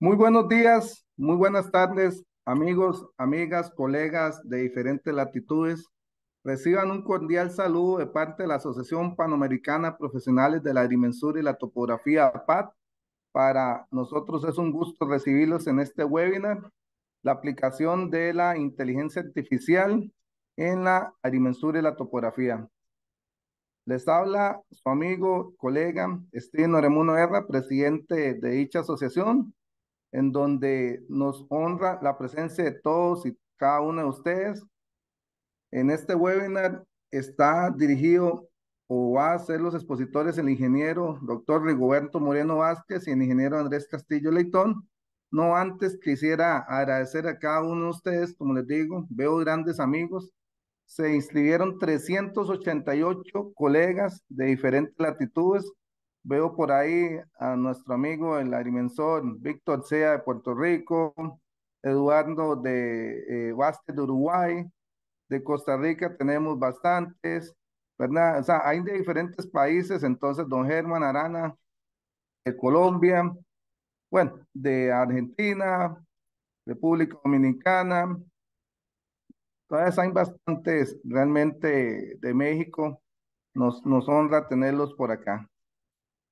Muy buenos días, muy buenas tardes, amigos, amigas, colegas de diferentes latitudes. Reciban un cordial saludo de parte de la Asociación Panamericana Profesionales de la Agrimensura y la Topografía, APAT. Para nosotros es un gusto recibirlos en este webinar, la aplicación de la inteligencia artificial en la agrimensura y la topografía. Les habla su amigo, colega, Steven Oremuno Herra, presidente de dicha asociación, en donde nos honra la presencia de todos y cada uno de ustedes. En este webinar está dirigido o va a ser los expositores el ingeniero doctor Rigoberto Moreno Vázquez y el ingeniero Andrés Castillo Leitón. No antes quisiera agradecer a cada uno de ustedes, como les digo, veo grandes amigos. Se inscribieron 388 colegas de diferentes latitudes. Veo por ahí a nuestro amigo el agrimensor Víctor Sea de Puerto Rico, Eduardo de Vázquez de Uruguay, de Costa Rica tenemos bastantes, ¿verdad? O sea, hay de diferentes países, entonces don Germán Arana de Colombia, bueno, de Argentina, República Dominicana, todavía hay bastantes realmente de México, nos honra tenerlos por acá.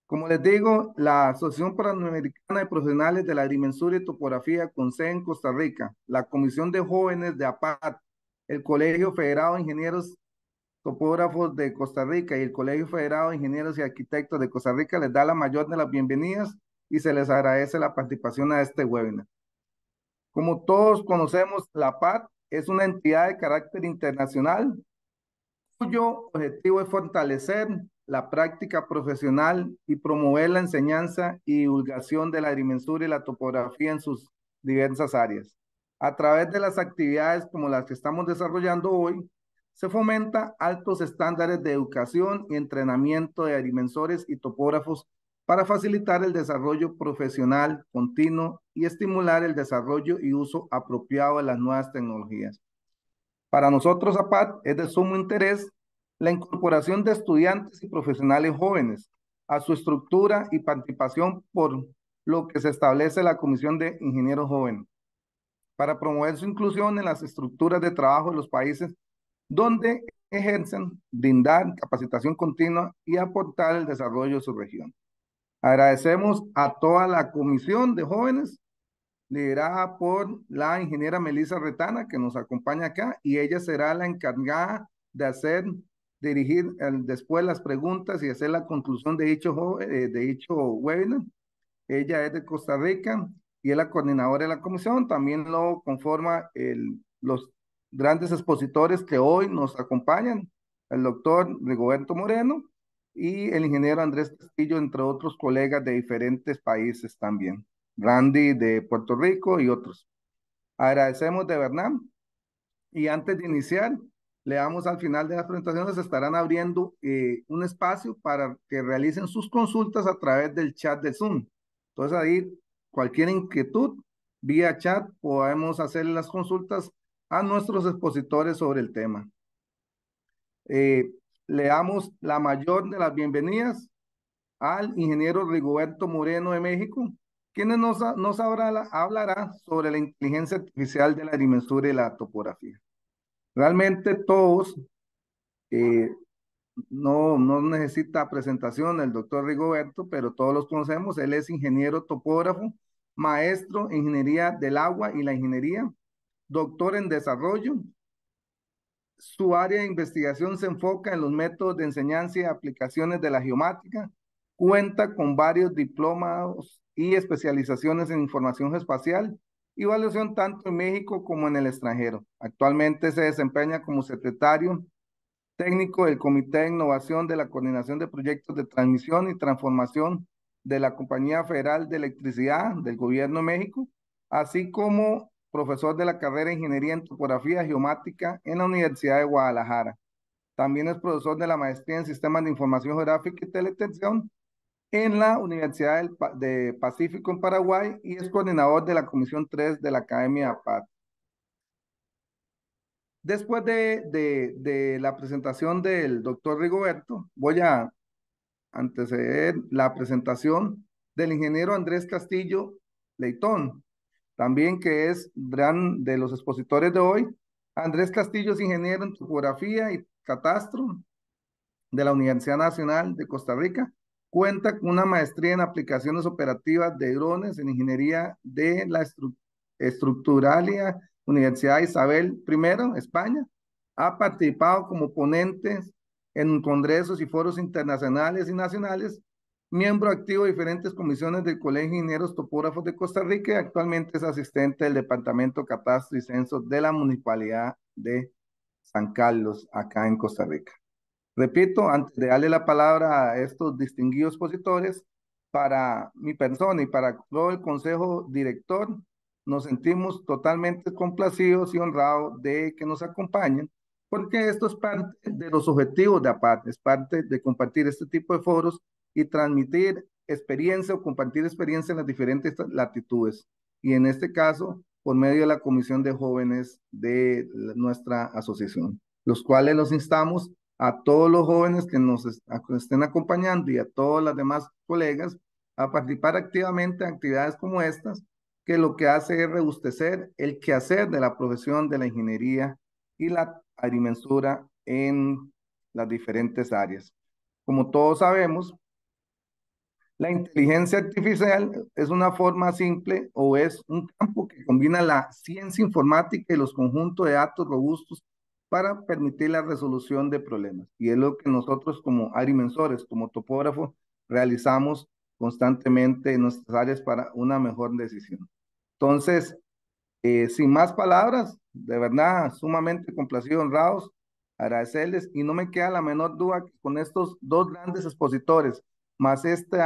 Como les digo, la Asociación Panamericana de Profesionales de la Agrimensura y Topografía con sede en Costa Rica, la Comisión de Jóvenes de APAT, el Colegio Federado de Ingenieros Topógrafos de Costa Rica y el Colegio Federado de Ingenieros y Arquitectos de Costa Rica les da la mayor de las bienvenidas y se les agradece la participación a este webinar. Como todos conocemos, la APAT es una entidad de carácter internacional cuyo objetivo es fortalecer la práctica profesional y promover la enseñanza y divulgación de la agrimensura y la topografía en sus diversas áreas. A través de las actividades como las que estamos desarrollando hoy, se fomenta altos estándares de educación y entrenamiento de agrimensores y topógrafos para facilitar el desarrollo profesional continuo y estimular el desarrollo y uso apropiado de las nuevas tecnologías. Para nosotros, APAT, es de sumo interés la incorporación de estudiantes y profesionales jóvenes a su estructura y participación por lo que se establece la Comisión de Ingenieros Jóvenes para promover su inclusión en las estructuras de trabajo de los países donde ejercen, brindar capacitación continua y aportar el desarrollo de su región. Agradecemos a toda la Comisión de Jóvenes liderada por la ingeniera Melissa Retana, que nos acompaña acá, y ella será la encargada de dirigir después las preguntas y hacer la conclusión de dicho webinar. Ella es de Costa Rica y es la coordinadora de la comisión. También lo conforma los grandes expositores que hoy nos acompañan, el doctor Rigoberto Moreno y el ingeniero Andrés Castillo, entre otros colegas de diferentes países también. Randy de Puerto Rico y otros. Agradecemos de verdad. Y antes de iniciar, le damos al final de las presentaciones, estarán abriendo un espacio para que realicen sus consultas a través del chat de Zoom. Entonces ahí, cualquier inquietud, vía chat, podemos hacer las consultas a nuestros expositores sobre el tema. Eh, Le damos la mayor de las bienvenidas al ingeniero Rigoberto Moreno de México, quien hablará sobre la inteligencia artificial de la agrimensura y la topografía. Realmente todos, eh, no necesita presentación el doctor Rigoberto, pero todos los conocemos. Él es ingeniero topógrafo, maestro en ingeniería del agua y la ingeniería, doctor en desarrollo. Su área de investigación se enfoca en los métodos de enseñanza y aplicaciones de la geomática. Cuenta con varios diplomados y especializaciones en información espacial y evaluación tanto en México como en el extranjero. Actualmente se desempeña como secretario técnico del Comité de Innovación de la Coordinación de Proyectos de Transmisión y Transformación de la Compañía Federal de Electricidad del Gobierno de México, así como profesor de la carrera de Ingeniería en Topografía Geomática en la Universidad de Guadalajara. También es profesor de la maestría en Sistemas de Información Geográfica y Teletensión en la Universidad de Pacífico en Paraguay y es coordinador de la Comisión 3 de la Academia APAT. Después de la presentación del doctor Rigoberto, voy a anteceder la presentación del ingeniero Andrés Castillo, Leitón. También que es gran de los expositores de hoy. Andrés Castillo es ingeniero en topografía y catastro de la Universidad Nacional de Costa Rica. Cuenta con una maestría en aplicaciones operativas de drones en ingeniería de la Estructuralia Universidad Isabel I, España. Ha participado como ponente en congresos y foros internacionales y nacionales, miembro activo de diferentes comisiones del Colegio de Ingenieros Topógrafos de Costa Rica y actualmente es asistente del Departamento Catastro y Censo de la Municipalidad de San Carlos, acá en Costa Rica. Repito, antes de darle la palabra a estos distinguidos expositores, para mi persona y para todo el consejo director, nos sentimos totalmente complacidos y honrados de que nos acompañen, porque esto es parte de los objetivos de APAT, es parte de compartir este tipo de foros y transmitir experiencia o compartir experiencia en las diferentes latitudes. Y en este caso, por medio de la Comisión de Jóvenes de nuestra asociación, los cuales los instamos a todos los jóvenes que nos estén acompañando y a todos los demás colegas a participar activamente en actividades como estas, que lo que hace es rebustecer el quehacer de la profesión de la ingeniería y la agrimensura en las diferentes áreas. Como todos sabemos, la inteligencia artificial es una forma simple o es un campo que combina la ciencia informática y los conjuntos de datos robustos para permitir la resolución de problemas. Y es lo que nosotros como agrimensores, como topógrafos, realizamos constantemente en nuestras áreas para una mejor decisión. Entonces, sin más palabras, de verdad, sumamente complacido, honrados, agradecerles y no me queda la menor duda que con estos dos grandes expositores, más este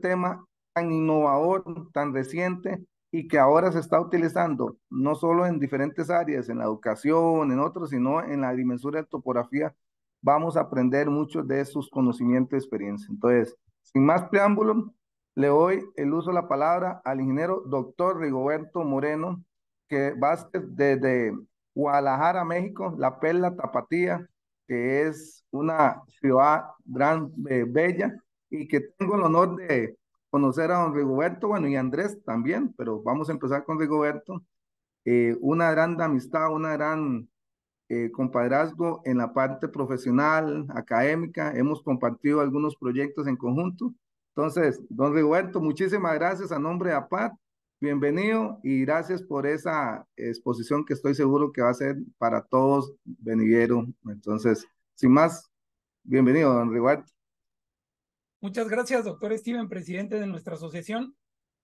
tema tan innovador, tan reciente y que ahora se está utilizando no solo en diferentes áreas, en la educación, en otros, sino en la dimensura de topografía, vamos a aprender mucho de sus conocimientos y experiencia. Entonces, sin más preámbulo, le doy el uso de la palabra al ingeniero doctor Rigoberto Moreno, que Vázquez desde Guadalajara, México, la Perla Tapatía, que es una ciudad gran, bella, y que tengo el honor de conocer a don Rigoberto, bueno, y Andrés también, pero vamos a empezar con Rigoberto. Una gran amistad, una gran compadrazgo en la parte profesional, académica, hemos compartido algunos proyectos en conjunto. Entonces, don Rigoberto, muchísimas gracias a nombre de APAT, bienvenido y gracias por esa exposición que estoy seguro que va a ser para todos venidero. Entonces, sin más, bienvenido, don Rigoberto. Muchas gracias, doctor Steven, presidente de nuestra asociación.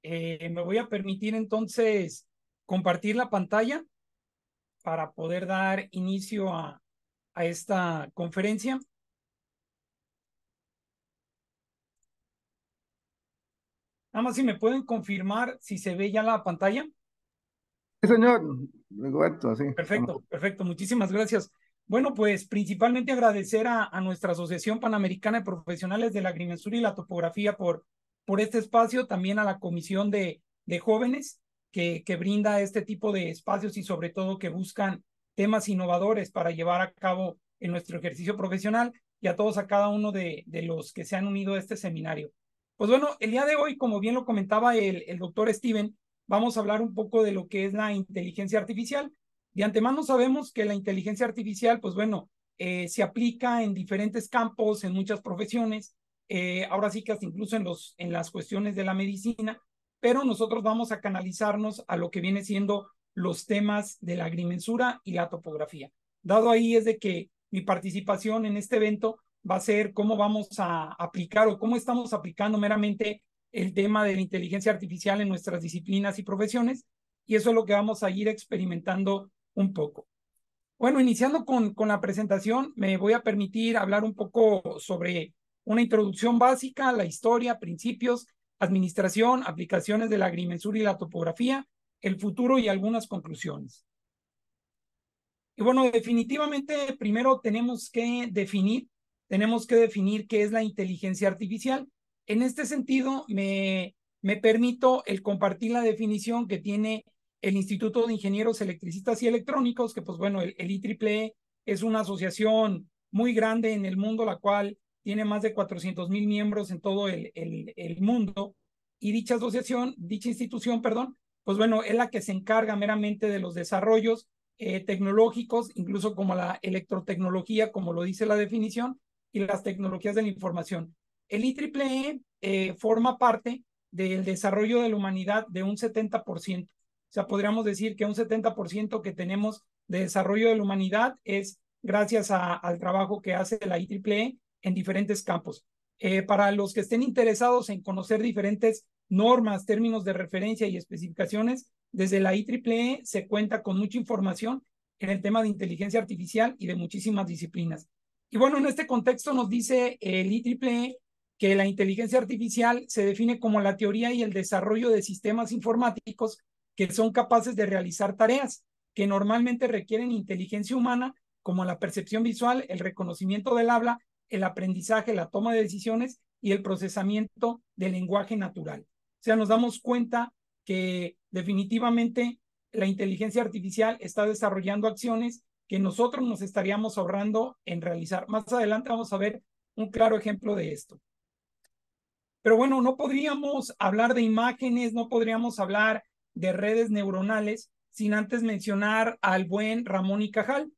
Me voy a permitir entonces compartir la pantalla para poder dar inicio a esta conferencia. Nada más si me pueden confirmar si se ve ya la pantalla. Sí, señor Rigoberto, sí. Perfecto, perfecto. Muchísimas gracias. Bueno, pues principalmente agradecer a nuestra Asociación Panamericana de Profesionales de la Agrimensura y la Topografía por este espacio, también a la Comisión de Jóvenes que brinda este tipo de espacios y sobre todo que buscan temas innovadores para llevar a cabo en nuestro ejercicio profesional y a todos, a cada uno de los que se han unido a este seminario. Pues bueno, el día de hoy, como bien lo comentaba el doctor Steven, vamos a hablar un poco de lo que es la inteligencia artificial. De antemano sabemos que la inteligencia artificial, pues bueno, se aplica en diferentes campos, en muchas profesiones, ahora sí que hasta incluso en las cuestiones de la medicina, pero nosotros vamos a canalizarnos a lo que viene siendo los temas de la agrimensura y la topografía. Dado ahí es de que mi participación en este evento va a ser cómo vamos a aplicar o cómo estamos aplicando meramente el tema de la inteligencia artificial en nuestras disciplinas y profesiones, y eso es lo que vamos a ir experimentando un poco. Bueno, iniciando con la presentación, me voy a permitir hablar un poco sobre una introducción básica, la historia, principios, administración, aplicaciones de la agrimensura y la topografía, el futuro y algunas conclusiones. Y bueno, definitivamente primero tenemos que definir qué es la inteligencia artificial. En este sentido, me permito el compartir la definición que tiene el Instituto de Ingenieros Electricistas y Electrónicos, que pues bueno, el IEEE es una asociación muy grande en el mundo, la cual tiene más de 400,000 miembros en todo el mundo, y dicha institución, perdón, pues bueno, es la que se encarga meramente de los desarrollos tecnológicos, incluso como la electrotecnología, como lo dice la definición, y las tecnologías de la información. El IEEE forma parte del desarrollo de la humanidad de un 70%. O sea, podríamos decir que un 70% que tenemos de desarrollo de la humanidad es gracias al trabajo que hace la IEEE en diferentes campos. Para los que estén interesados en conocer diferentes normas, términos de referencia y especificaciones, desde la IEEE se cuenta con mucha información en el tema de inteligencia artificial y de muchísimas disciplinas. Y bueno, en este contexto nos dice el IEEE que la inteligencia artificial se define como la teoría y el desarrollo de sistemas informáticos que son capaces de realizar tareas que normalmente requieren inteligencia humana, como la percepción visual, el reconocimiento del habla, el aprendizaje, la toma de decisiones y el procesamiento del lenguaje natural. O sea, nos damos cuenta que definitivamente la inteligencia artificial está desarrollando acciones que nosotros nos estaríamos ahorrando en realizar. Más adelante vamos a ver un claro ejemplo de esto. Pero bueno, no podríamos hablar de imágenes, no podríamos hablar de redes neuronales sin antes mencionar al buen Ramón y Cajal.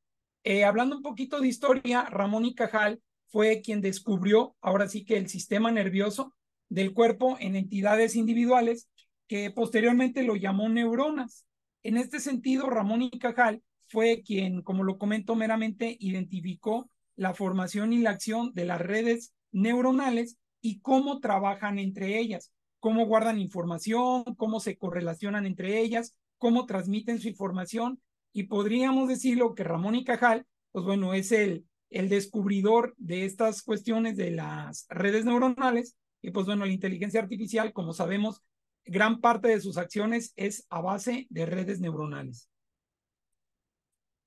Hablando un poquito de historia, Ramón y Cajal fue quien descubrió, ahora sí que el sistema nervioso del cuerpo en entidades individuales, que posteriormente lo llamó neuronas. En este sentido, Ramón y Cajal fue quien, como lo comento meramente, identificó la formación y la acción de las redes neuronales y cómo trabajan entre ellas, cómo guardan información, cómo se correlacionan entre ellas, cómo transmiten su información. Y podríamos decirlo que Ramón y Cajal, pues bueno, es el descubridor de estas cuestiones de las redes neuronales. Y pues bueno, la inteligencia artificial, como sabemos, gran parte de sus acciones es a base de redes neuronales.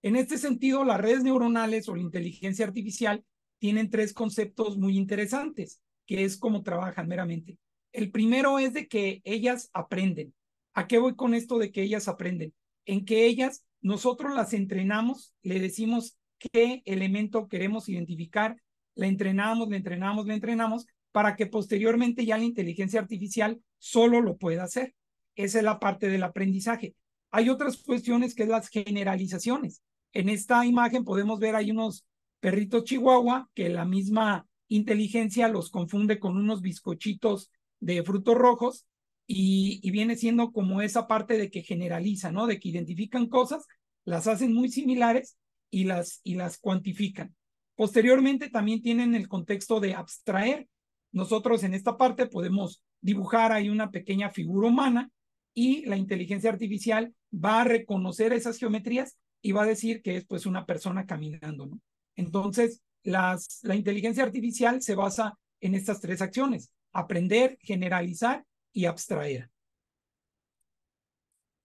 En este sentido, las redes neuronales o la inteligencia artificial tienen tres conceptos muy interesantes, que es cómo trabajan meramente. El primero es de que ellas aprenden. ¿A qué voy con esto de que ellas aprenden? En que ellas, nosotros las entrenamos, le decimos qué elemento queremos identificar, la entrenamos, la entrenamos, la entrenamos, para que posteriormente ya la inteligencia artificial solo lo pueda hacer. Esa es la parte del aprendizaje. Hay otras cuestiones que es las generalizaciones. En esta imagen podemos ver hay unos perritos chihuahua que la misma inteligencia los confunde con unos bizcochitos de frutos rojos y viene siendo como esa parte de que generaliza, ¿no? De que identifican cosas, las hacen muy similares y las cuantifican. Posteriormente también tienen el contexto de abstraer. Nosotros en esta parte podemos dibujar ahí una pequeña figura humana y la inteligencia artificial va a reconocer esas geometrías y va a decir que es pues una persona caminando, ¿no? Entonces, la inteligencia artificial se basa en estas tres acciones: aprender, generalizar y abstraer.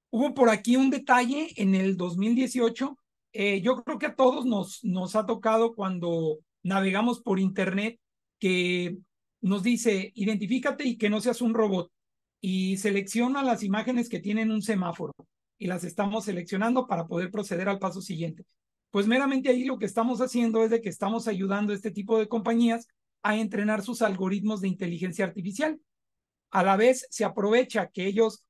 Hubo por aquí un detalle en el 2018. Yo creo que a todos nos ha tocado cuando navegamos por internet que nos dice, identifícate y que no seas un robot. Y selecciona las imágenes que tienen un semáforo y las estamos seleccionando para poder proceder al paso siguiente. Pues meramente ahí lo que estamos haciendo es de que estamos ayudando a este tipo de compañías a entrenar sus algoritmos de inteligencia artificial. A la vez se aprovecha que ellos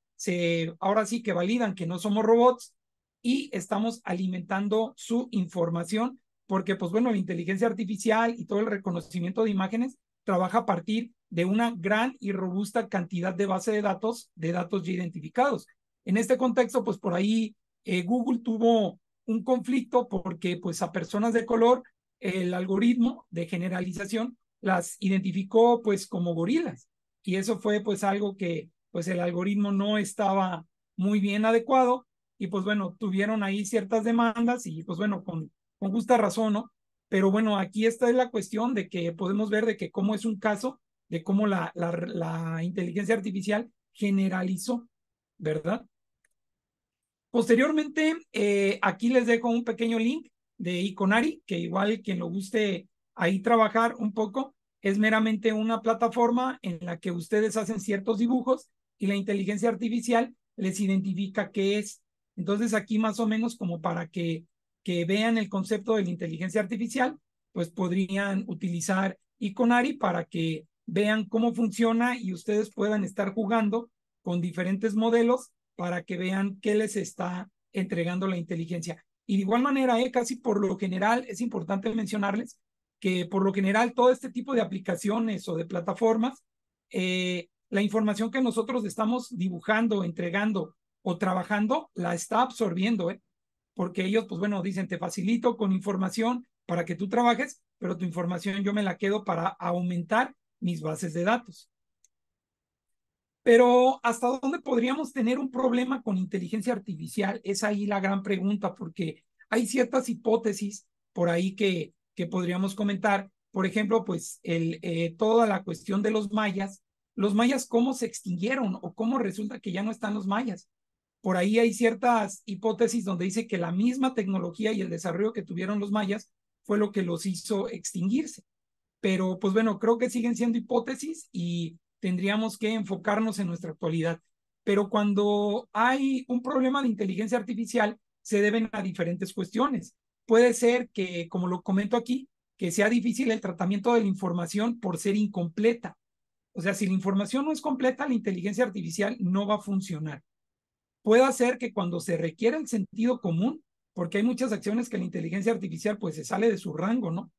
ahora sí que validan que no somos robots y estamos alimentando su información porque pues bueno, la inteligencia artificial y todo el reconocimiento de imágenes trabaja a partir de una gran y robusta cantidad de base de datos ya identificados. En este contexto, pues por ahí Google tuvo un conflicto porque pues a personas de color el algoritmo de generalización las identificó pues como gorilas y eso fue pues algo que pues el algoritmo no estaba muy bien adecuado y pues bueno, tuvieron ahí ciertas demandas y pues bueno, con justa razón, ¿no? Pero bueno, aquí esta es la cuestión de que podemos ver de que cómo es un caso de cómo la inteligencia artificial generalizó, ¿verdad? Posteriormente, aquí les dejo un pequeño link de Iconari, que igual quien lo guste ahí trabajar un poco, es meramente una plataforma en la que ustedes hacen ciertos dibujos y la inteligencia artificial les identifica qué es. Entonces aquí más o menos como para que vean el concepto de la inteligencia artificial, pues podrían utilizar Iconari para que vean cómo funciona y ustedes puedan estar jugando con diferentes modelos para que vean qué les está entregando la inteligencia. Y de igual manera, casi por lo general, es importante mencionarles que por lo general todo este tipo de aplicaciones o de plataformas, la información que nosotros estamos dibujando, entregando o trabajando, la está absorbiendo, porque ellos, pues bueno, dicen, te facilito con información para que tú trabajes, pero tu información yo me la quedo para aumentar mis bases de datos. Pero ¿hasta dónde podríamos tener un problema con inteligencia artificial? Es ahí la gran pregunta, porque hay ciertas hipótesis por ahí que podríamos comentar. Por ejemplo, pues toda la cuestión de los mayas, ¿cómo se extinguieron o cómo resulta que ya no están los mayas? Por ahí hay ciertas hipótesis donde dice que la misma tecnología y el desarrollo que tuvieron los mayas fue lo que los hizo extinguirse. Pero pues bueno, creo que siguen siendo hipótesis y tendríamos que enfocarnos en nuestra actualidad. Pero cuando hay un problema de inteligencia artificial, se deben a diferentes cuestiones. Puede ser que, como lo comento aquí, que sea difícil el tratamiento de la información por ser incompleta. O sea, si la información no es completa, la inteligencia artificial no va a funcionar. Puede ser que cuando se requiere el sentido común, porque hay muchas acciones que la inteligencia artificial pues se sale de su rango, ¿no?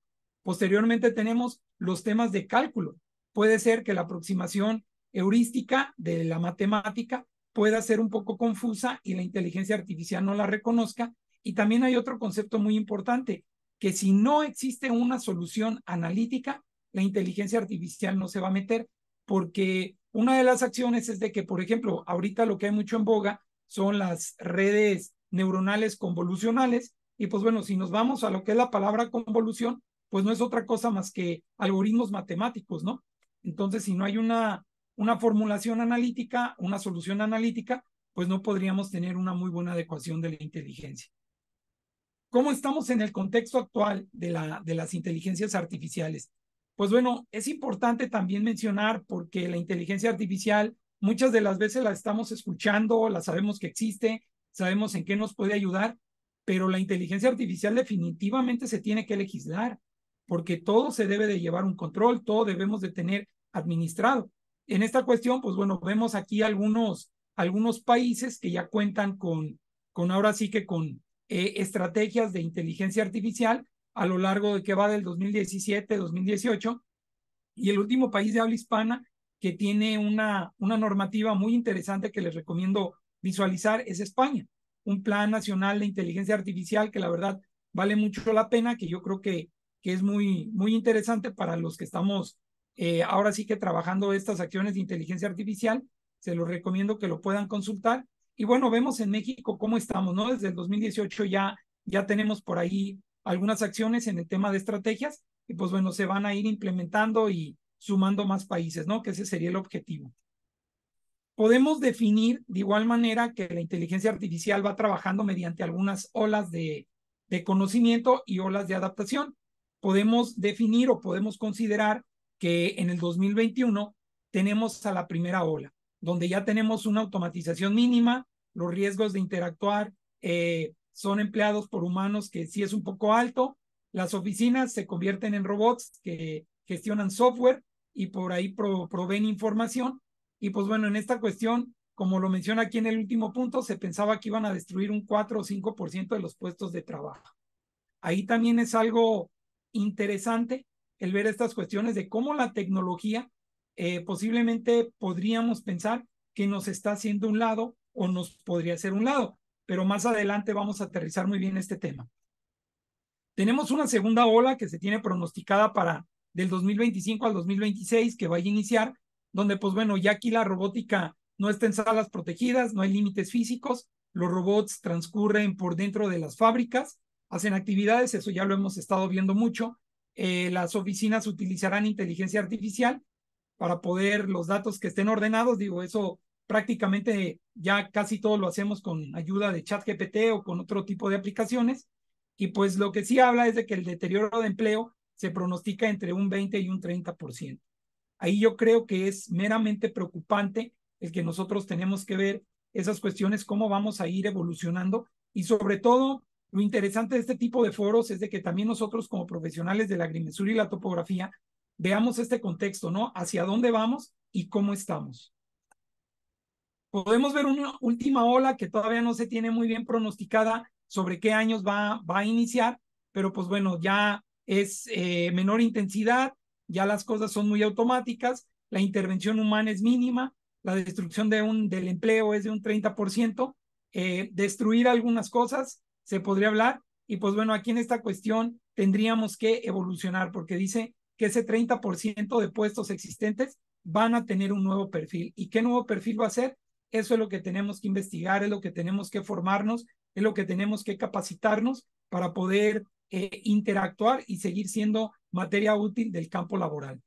Posteriormente tenemos los temas de cálculo. Puede ser que la aproximación heurística de la matemática pueda ser un poco confusa y la inteligencia artificial no la reconozca. Y también hay otro concepto muy importante, que si no existe una solución analítica, la inteligencia artificial no se va a meter, porque una de las acciones es de que, por ejemplo, ahorita lo que hay mucho en boga son las redes neuronales convolucionales. Y pues bueno, si nos vamos a lo que es la palabra convolución, pues no es otra cosa más que algoritmos matemáticos, ¿no? Entonces, si no hay una formulación analítica, una solución analítica, pues no podríamos tener una muy buena adecuación de la inteligencia. ¿Cómo estamos en el contexto actual de las inteligencias artificiales? Pues bueno, es importante también mencionar porque la inteligencia artificial muchas de las veces la estamos escuchando, la sabemos que existe, sabemos en qué nos puede ayudar, pero la inteligencia artificial definitivamente se tiene que legislar porque todo se debe de llevar un control, todo debemos de tener administrado. En esta cuestión, pues bueno, vemos aquí algunos países que ya cuentan con ahora sí que con estrategias de inteligencia artificial a lo largo de que va del 2017, 2018, y el último país de habla hispana que tiene una normativa muy interesante que les recomiendo visualizar es España, un plan nacional de inteligencia artificial que la verdad vale mucho la pena, que yo creo que es muy, muy interesante para los que estamos ahora sí que trabajando estas acciones de inteligencia artificial. Se los recomiendo que lo puedan consultar. Y bueno, vemos en México cómo estamos, ¿no? Desde el 2018 ya tenemos por ahí algunas acciones en el tema de estrategias y pues bueno, se van a ir implementando y sumando más países, ¿no? Que ese sería el objetivo. Podemos definir de igual manera que la inteligencia artificial va trabajando mediante algunas olas de conocimiento y olas de adaptación. Podemos definir o podemos considerar que en el 2021 tenemos a la primera ola, donde ya tenemos una automatización mínima, los riesgos de interactuar son empleados por humanos que sí es un poco alto, las oficinas se convierten en robots que gestionan software y por ahí proveen información. Y pues bueno, en esta cuestión, como lo menciona aquí en el último punto, se pensaba que iban a destruir un 4 o 5% de los puestos de trabajo. Ahí también es algo interesante el ver estas cuestiones de cómo la tecnología posiblemente podríamos pensar que nos está haciendo un lado o nos podría hacer un lado, pero más adelante vamos a aterrizar muy bien este tema. Tenemos una segunda ola que se tiene pronosticada para del 2025 al 2026 que vaya a iniciar, donde pues bueno, ya aquí la robótica no está en salas protegidas, no hay límites físicos, los robots transcurren por dentro de las fábricas, hacen actividades, eso ya lo hemos estado viendo mucho. Las oficinas utilizarán inteligencia artificial para poder los datos que estén ordenados, digo, eso prácticamente ya casi todo lo hacemos con ayuda de ChatGPT o con otro tipo de aplicaciones. Y pues lo que sí habla es de que el deterioro de empleo se pronostica entre un 20 y un 30%. Ahí yo creo que es meramente preocupante el que nosotros tenemos que ver esas cuestiones, cómo vamos a ir evolucionando y sobre todo lo interesante de este tipo de foros es de que también nosotros como profesionales de la agrimensura y la topografía veamos este contexto, ¿no? Hacia dónde vamos y cómo estamos. Podemos ver una última ola que todavía no se tiene muy bien pronosticada sobre qué años va a iniciar, pero pues bueno, ya es menor intensidad, ya las cosas son muy automáticas, la intervención humana es mínima, la destrucción del empleo es de un 30%, destruir algunas cosas se podría hablar, y pues bueno, aquí en esta cuestión tendríamos que evolucionar, porque dice que ese 30% de puestos existentes van a tener un nuevo perfil. ¿Y qué nuevo perfil va a ser? Eso es lo que tenemos que investigar, es lo que tenemos que formarnos, es lo que tenemos que capacitarnos para poder interactuar y seguir siendo materia útil del campo laboral.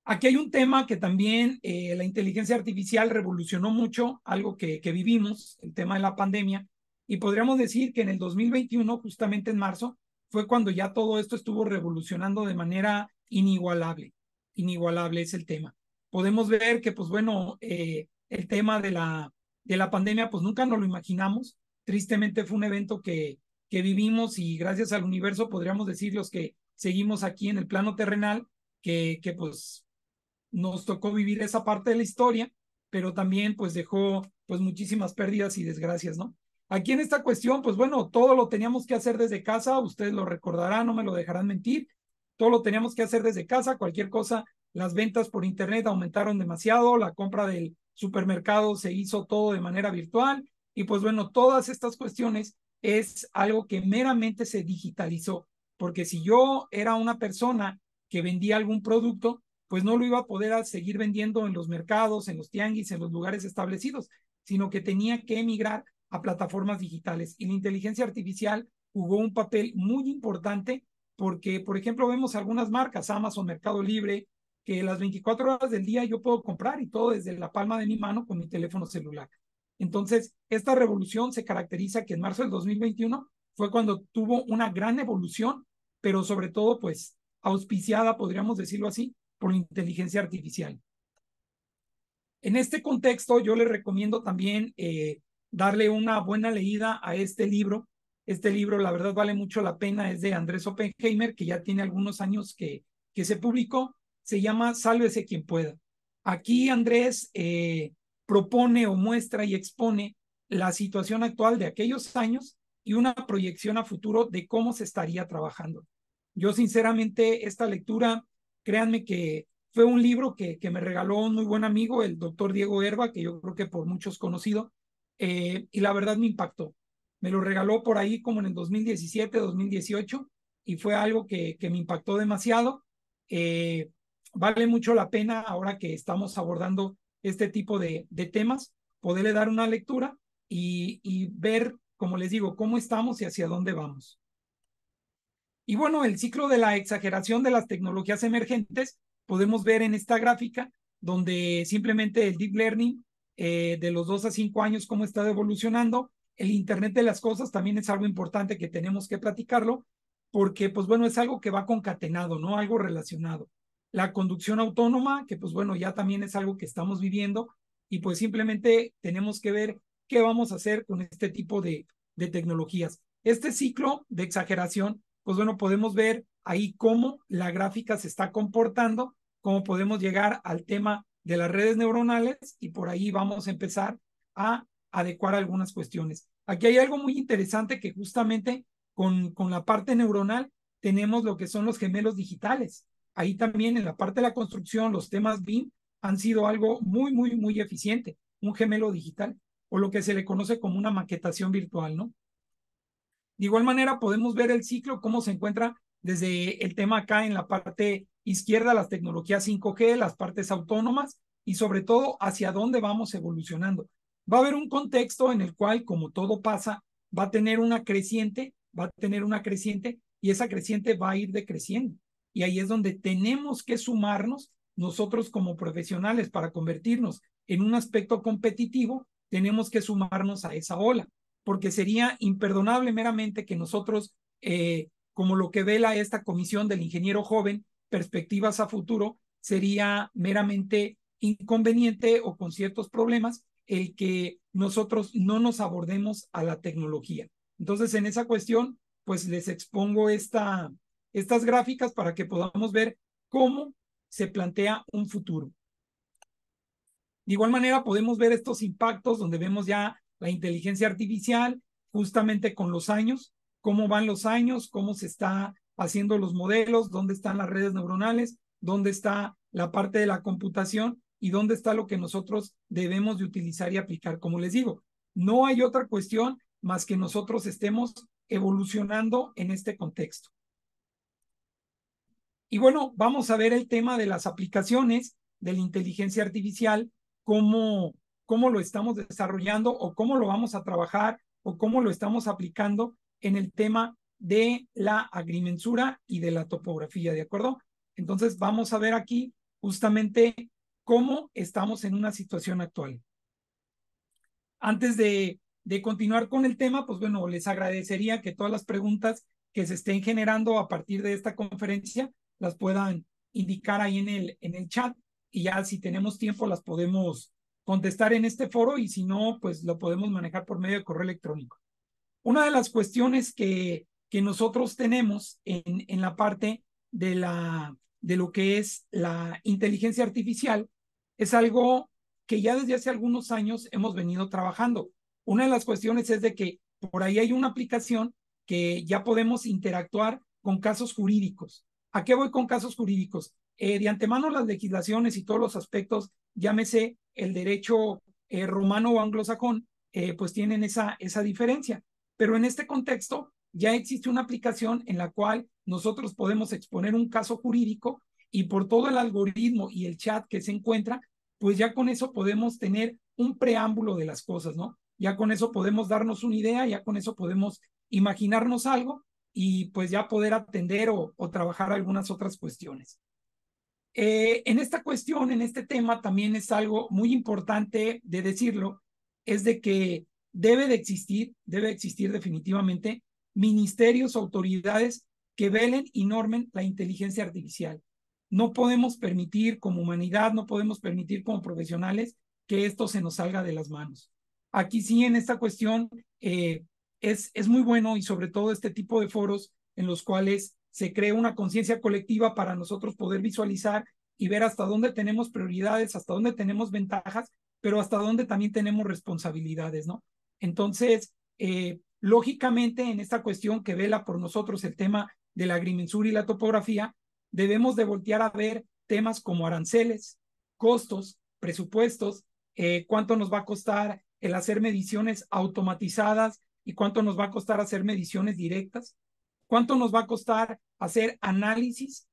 Aquí hay un tema que también la inteligencia artificial revolucionó mucho, algo que vivimos, el tema de la pandemia, y podríamos decir que en el 2021, justamente en marzo, fue cuando ya todo esto estuvo revolucionando de manera inigualable. Inigualable es el tema. Podemos ver que, pues bueno, el tema de la pandemia, pues nunca nos lo imaginamos. Tristemente fue un evento que vivimos, y gracias al universo podríamos decir los que seguimos aquí en el plano terrenal, que pues nos tocó vivir esa parte de la historia, pero también pues dejó pues muchísimas pérdidas y desgracias, ¿no? Aquí en esta cuestión, pues bueno, todo lo teníamos que hacer desde casa, ustedes lo recordarán, no me lo dejarán mentir, todo lo teníamos que hacer desde casa, cualquier cosa, las ventas por internet aumentaron demasiado, la compra del supermercado se hizo todo de manera virtual, y pues bueno, todas estas cuestiones es algo que meramente se digitalizó, porque si yo era una persona que vendía algún producto, pues no lo iba a poder seguir vendiendo en los mercados, en los tianguis, en los lugares establecidos, sino que tenía que emigrar a plataformas digitales. Y la inteligencia artificial jugó un papel muy importante porque, por ejemplo, vemos algunas marcas, Amazon, Mercado Libre, que las 24 horas del día yo puedo comprar, y todo desde la palma de mi mano con mi teléfono celular. Entonces, esta revolución se caracteriza que en marzo del 2021 fue cuando tuvo una gran evolución, pero sobre todo, pues, auspiciada, podríamos decirlo así, por la inteligencia artificial. En este contexto, yo les recomiendo también darle una buena leída a este libro. Este libro, la verdad, vale mucho la pena. Es de Andrés Oppenheimer, que ya tiene algunos años que se publicó. Se llama Sálvese quien pueda. Aquí Andrés propone o muestra y expone la situación actual de aquellos años y una proyección a futuro de cómo se estaría trabajando. Yo, sinceramente, esta lectura, créanme que fue un libro que me regaló un muy buen amigo, el doctor Diego Herba, que yo creo que por muchos conocido, y la verdad me impactó. Me lo regaló por ahí como en el 2017, 2018, y fue algo que me impactó demasiado. Vale mucho la pena, ahora que estamos abordando este tipo de temas, poderle dar una lectura y ver, como les digo, cómo estamos y hacia dónde vamos. Y bueno, el ciclo de la exageración de las tecnologías emergentes podemos ver en esta gráfica, donde simplemente el deep learning de los 2 a 5 años, cómo está evolucionando. El Internet de las cosas también es algo importante que tenemos que platicarlo, porque pues bueno, es algo que va concatenado, ¿no? Algo relacionado. La conducción autónoma, que pues bueno, ya también es algo que estamos viviendo, y pues simplemente tenemos que ver qué vamos a hacer con este tipo de tecnologías. Este ciclo de exageración, pues bueno, podemos ver ahí cómo la gráfica se está comportando, cómo podemos llegar al tema de las redes neuronales, y por ahí vamos a empezar a adecuar algunas cuestiones. Aquí hay algo muy interesante, que justamente con la parte neuronal tenemos lo que son los gemelos digitales. Ahí también en la parte de la construcción, los temas BIM han sido algo muy, muy, muy eficiente, un gemelo digital, o lo que se le conoce como una maquetación virtual, ¿no? De igual manera, podemos ver el ciclo, cómo se encuentra desde el tema acá en la parte izquierda, las tecnologías 5G, las partes autónomas, y sobre todo hacia dónde vamos evolucionando. Va a haber un contexto en el cual, como todo pasa, va a tener una creciente, y esa creciente va a ir decreciendo. Y ahí es donde tenemos que sumarnos nosotros como profesionales para convertirnos en un aspecto competitivo. Tenemos que sumarnos a esa ola, porque sería imperdonable meramente que nosotros, como lo que vela esta comisión del ingeniero joven, perspectivas a futuro, sería meramente inconveniente o con ciertos problemas el que nosotros no nos abordemos a la tecnología. Entonces, en esa cuestión, pues les expongo estas gráficas para que podamos ver cómo se plantea un futuro. De igual manera podemos ver estos impactos donde vemos ya la inteligencia artificial justamente con los años, cómo van los años, cómo se está haciendo los modelos, dónde están las redes neuronales, dónde está la parte de la computación y dónde está lo que nosotros debemos de utilizar y aplicar. Como les digo, no hay otra cuestión más que nosotros estemos evolucionando en este contexto. Y bueno, vamos a ver el tema de las aplicaciones de la inteligencia artificial, cómo lo estamos desarrollando o cómo lo vamos a trabajar o cómo lo estamos aplicando en el tema de la agrimensura y de la topografía, ¿de acuerdo? Entonces vamos a ver aquí justamente cómo estamos en una situación actual. Antes de continuar con el tema, pues bueno, les agradecería que todas las preguntas que se estén generando a partir de esta conferencia las puedan indicar ahí en el chat y ya si tenemos tiempo las podemos contestar en este foro y si no, pues lo podemos manejar por medio de correo electrónico. Una de las cuestiones que nosotros tenemos en la parte de lo que es la inteligencia artificial es algo que ya desde hace algunos años hemos venido trabajando. Una de las cuestiones es de que por ahí hay una aplicación que ya podemos interactuar con casos jurídicos. ¿A qué voy con casos jurídicos? De antemano las legislaciones y todos los aspectos, llámese el derecho romano o anglosajón, pues tienen esa diferencia. Pero en este contexto ya existe una aplicación en la cual nosotros podemos exponer un caso jurídico y por todo el algoritmo y el chat que se encuentra, pues ya con eso podemos tener un preámbulo de las cosas, ¿no? Ya con eso podemos darnos una idea, ya con eso podemos imaginarnos algo y pues ya poder atender o trabajar algunas otras cuestiones. En esta cuestión, en este tema, también es algo muy importante de decirlo, es de que debe de existir definitivamente ministerios, autoridades que velen y normen la inteligencia artificial. No podemos permitir como humanidad, no podemos permitir como profesionales que esto se nos salga de las manos. Aquí sí, en esta cuestión, es muy bueno y sobre todo este tipo de foros en los cuales se crea una conciencia colectiva para nosotros poder visualizar y ver hasta dónde tenemos prioridades, hasta dónde tenemos ventajas, pero hasta dónde también tenemos responsabilidades, ¿no? Entonces, lógicamente, en esta cuestión que vela por nosotros el tema de la agrimensura y la topografía, debemos de voltear a ver temas como aranceles, costos, presupuestos, cuánto nos va a costar el hacer mediciones automatizadas y cuánto nos va a costar hacer mediciones directas, cuánto nos va a costar hacer análisis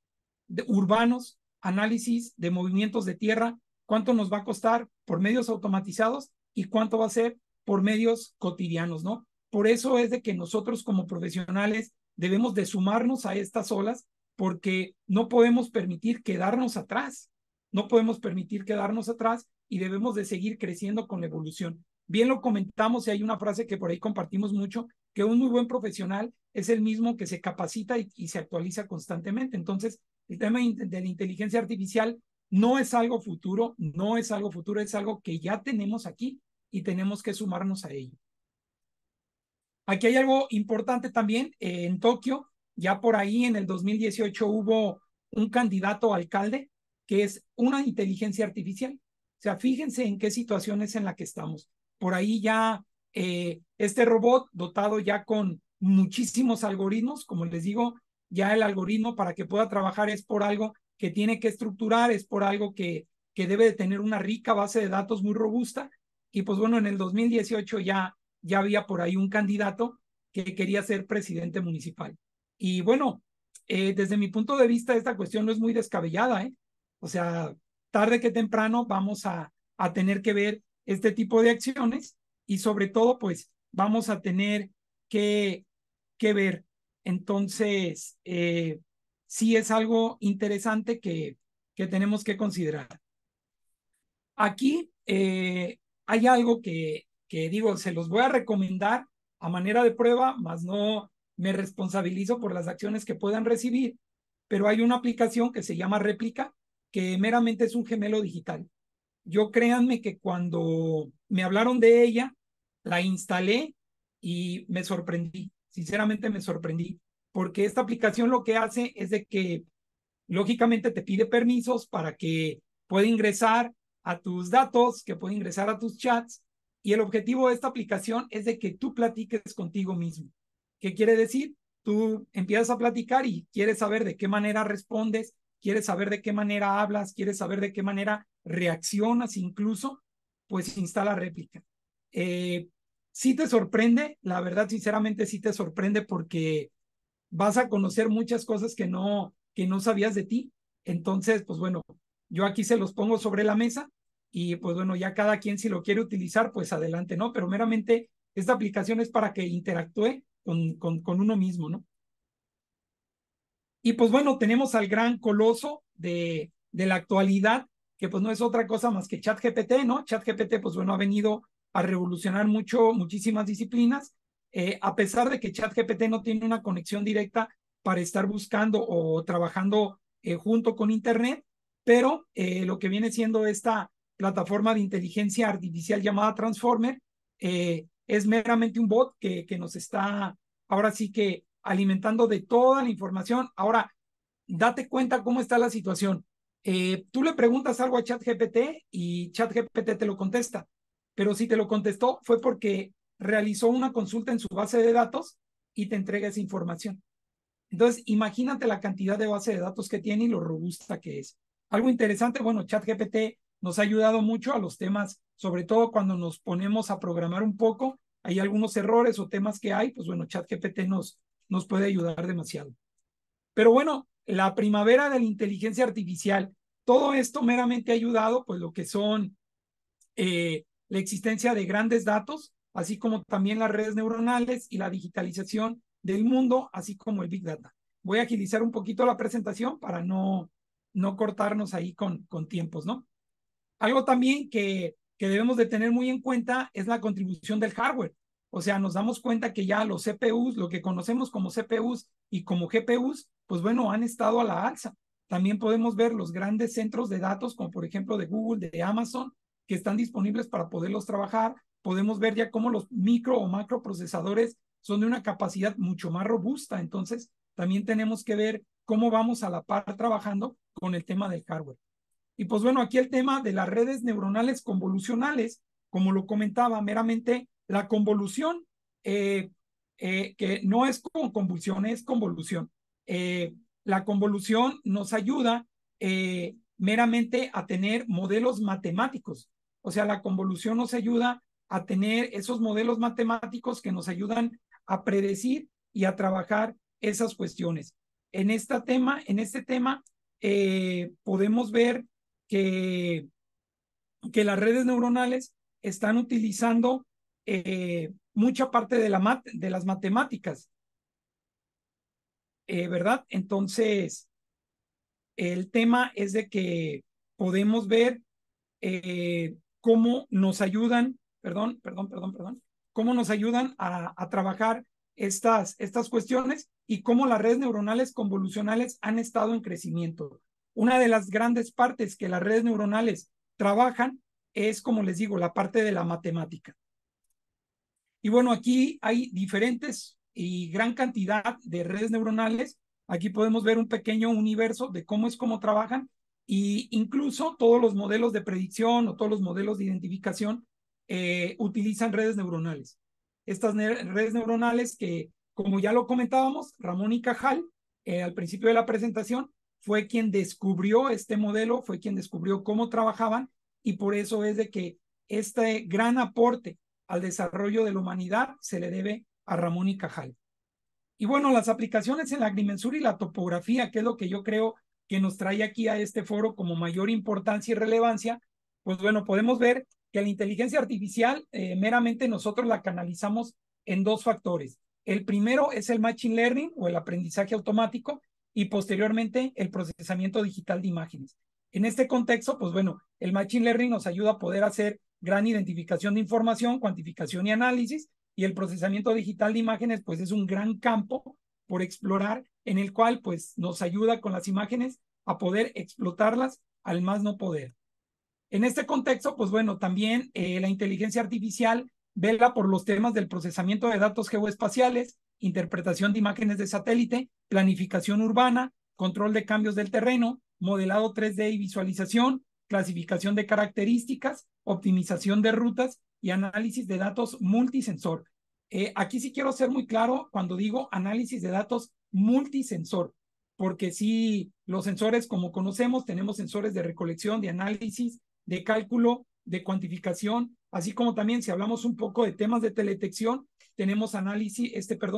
urbanos, análisis de movimientos de tierra, cuánto nos va a costar por medios automatizados y cuánto va a ser por medios cotidianos, ¿no? Por eso es de que nosotros como profesionales debemos de sumarnos a estas olas porque no podemos permitir quedarnos atrás, no podemos permitir quedarnos atrás y debemos de seguir creciendo con la evolución. Bien lo comentamos y hay una frase que por ahí compartimos mucho, que un muy buen profesional es el mismo que se capacita y se actualiza constantemente. Entonces, el tema de la inteligencia artificial no es algo futuro, no es algo futuro, es algo que ya tenemos aquí y tenemos que sumarnos a ello. Aquí hay algo importante también, en Tokio, ya por ahí en el 2018 hubo un candidato a alcalde que es una inteligencia artificial. O sea, fíjense en qué situación es en la que estamos. Por ahí ya este robot dotado ya con muchísimos algoritmos, como les digo, ya el algoritmo para que pueda trabajar es por algo que tiene que estructurar, es por algo que debe de tener una rica base de datos muy robusta. Y pues bueno, en el 2018 ya había por ahí un candidato que quería ser presidente municipal. Y bueno, desde mi punto de vista, esta cuestión no es muy descabellada, ¿eh? O sea, tarde que temprano vamos a tener que ver este tipo de acciones y sobre todo, pues, vamos a tener que ver. Entonces, sí es algo interesante que tenemos que considerar. Aquí hay algo que digo, se los voy a recomendar a manera de prueba, más no me responsabilizo por las acciones que puedan recibir, pero hay una aplicación que se llama Réplica, que meramente es un gemelo digital. Yo créanme que cuando me hablaron de ella, la instalé y me sorprendí, sinceramente me sorprendí. porque esta aplicación lo que hace es de que lógicamente te pide permisos para que pueda ingresar a tus datos, que pueda ingresar a tus chats, y el objetivo de esta aplicación es de que tú platiques contigo mismo. ¿Qué quiere decir? Tú empiezas a platicar y quieres saber de qué manera respondes, quieres saber de qué manera hablas, quieres saber de qué manera reaccionas incluso, pues instala réplica. Sí te sorprende, la verdad, sinceramente sí te sorprende porque vas a conocer muchas cosas que no sabías de ti. Entonces, pues bueno, yo aquí se los pongo sobre la mesa y pues bueno, ya cada quien si lo quiere utilizar, pues adelante, ¿no? Pero meramente esta aplicación es para que interactúe con uno mismo, ¿no? Y pues bueno, tenemos al gran coloso de la actualidad, que pues no es otra cosa más que ChatGPT, ¿no? ChatGPT, pues bueno, ha venido a revolucionar muchísimas disciplinas, a pesar de que ChatGPT no tiene una conexión directa para estar buscando o trabajando junto con Internet, pero lo que viene siendo esta plataforma de inteligencia artificial llamada Transformer es meramente un bot que nos está ahora sí que alimentando de toda la información. Ahora, date cuenta cómo está la situación. Tú le preguntas algo a ChatGPT y ChatGPT te lo contesta, pero si te lo contestó fue porque realizó una consulta en su base de datos y te entrega esa información. Entonces, imagínate la cantidad de base de datos que tiene y lo robusta que es. Algo interesante, bueno, ChatGPT nos ha ayudado mucho a los temas, sobre todo cuando nos ponemos a programar un poco, hay algunos errores o temas que hay, pues bueno, ChatGPT nos puede ayudar demasiado. Pero bueno, la primavera de la inteligencia artificial, todo esto meramente ha ayudado, pues lo que son la existencia de grandes datos, así como también las redes neuronales y la digitalización del mundo, así como el Big Data. Voy a agilizar un poquito la presentación para no cortarnos ahí con tiempos, ¿no? Algo también que debemos de tener muy en cuenta es la contribución del hardware. O sea, nos damos cuenta que ya los CPUs, lo que conocemos como CPUs y como GPUs, pues bueno, han estado a la alza. También podemos ver los grandes centros de datos, como por ejemplo de Google, de Amazon, que están disponibles para poderlos trabajar. Podemos ver ya cómo los micro o macro procesadores son de una capacidad mucho más robusta. Entonces, también tenemos que ver cómo vamos a la par trabajando con el tema del hardware. Y pues bueno, aquí el tema de las redes neuronales convolucionales, como lo comentaba, meramente la convolución, que no es como convulsión, es convolución. La convolución nos ayuda meramente a tener modelos matemáticos. O sea, la convolución nos ayuda a tener esos modelos matemáticos que nos ayudan a predecir y a trabajar esas cuestiones. En este tema podemos ver que, que las redes neuronales están utilizando mucha parte de las matemáticas, ¿verdad? Entonces, el tema es de que podemos ver cómo nos ayudan, cómo nos ayudan a trabajar estas cuestiones y cómo las redes neuronales convolucionales han estado en crecimiento. Una de las grandes partes que las redes neuronales trabajan es, como les digo, la parte de la matemática. Y bueno, aquí hay diferentes y gran cantidad de redes neuronales. Aquí podemos ver un pequeño universo de cómo trabajan y incluso todos los modelos de predicción o todos los modelos de identificación utilizan redes neuronales. Estas redes neuronales que, como ya lo comentábamos, Ramón y Cajal, al principio de la presentación, fue quien descubrió este modelo, fue quien descubrió cómo trabajaban y por eso es de que este gran aporte al desarrollo de la humanidad se le debe a Ramón y Cajal. Y bueno, las aplicaciones en la agrimensura y la topografía, que es lo que yo creo que nos trae aquí a este foro como mayor importancia y relevancia, pues bueno, podemos ver que la inteligencia artificial meramente nosotros la canalizamos en dos factores. El primero es el machine learning o el aprendizaje automático y posteriormente el procesamiento digital de imágenes. En este contexto, pues bueno, el machine learning nos ayuda a poder hacer gran identificación de información, cuantificación y análisis, y el procesamiento digital de imágenes, pues es un gran campo por explorar en el cual pues nos ayuda con las imágenes a poder explotarlas al más no poder. En este contexto, pues bueno, también la inteligencia artificial vela por los temas del procesamiento de datos geoespaciales interpretación de imágenes de satélite, planificación urbana, control de cambios del terreno, modelado 3D y visualización, clasificación de características, optimización de rutas y análisis de datos multisensor. Aquí sí quiero ser muy claro cuando digo análisis de datos multisensor, porque sí, los sensores, como conocemos, tenemos sensores de recolección, de análisis, de cálculo, de cuantificación, así como también si hablamos un poco de temas de teledetección, tenemos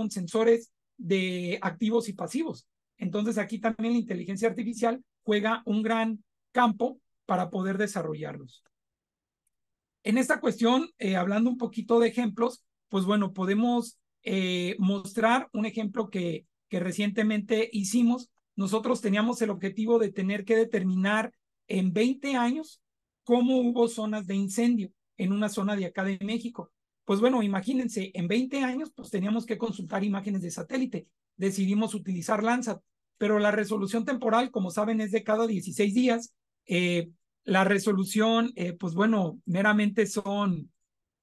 sensores de activos y pasivos. Entonces aquí también la inteligencia artificial juega un gran campo para poder desarrollarlos. En esta cuestión, hablando un poquito de ejemplos, pues bueno, podemos mostrar un ejemplo que recientemente hicimos. Nosotros teníamos el objetivo de tener que determinar en 20 años cómo hubo zonas de incendio en una zona de acá de México. Pues bueno, imagínense, en 20 años pues teníamos que consultar imágenes de satélite. Decidimos utilizar Landsat, pero la resolución temporal, como saben, es de cada 16 días. La resolución, pues bueno, meramente son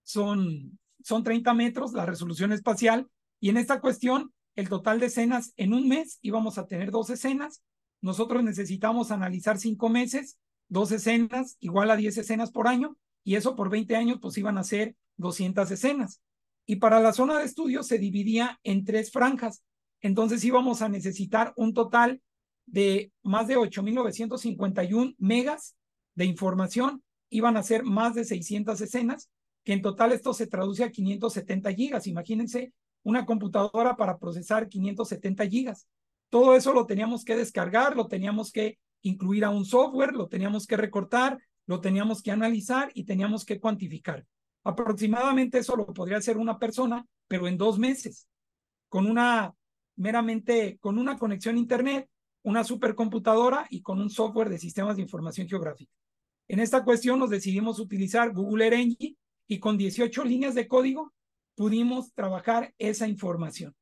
30 metros, la resolución espacial, y en esta cuestión, el total de escenas en un mes íbamos a tener 2 escenas. Nosotros necesitamos analizar 5 meses, 2 escenas, igual a 10 escenas por año, y eso por 20 años, pues iban a ser 200 escenas. Y para la zona de estudio se dividía en 3 franjas. Entonces íbamos a necesitar un total de más de 8,951 megas de información, iban a ser más de 600 escenas, que en total esto se traduce a 570 gigas. Imagínense una computadora para procesar 570 gigas. Todo eso lo teníamos que descargar, lo teníamos que incluir a un software, lo teníamos que recortar, lo teníamos que analizar y teníamos que cuantificar. Aproximadamente eso lo podría hacer una persona, pero en 2 meses, con una conexión a internet, una supercomputadora y con un software de sistemas de información geográfica. En esta cuestión nos decidimos utilizar Google Earth Engine y con 18 líneas de código pudimos trabajar esa información.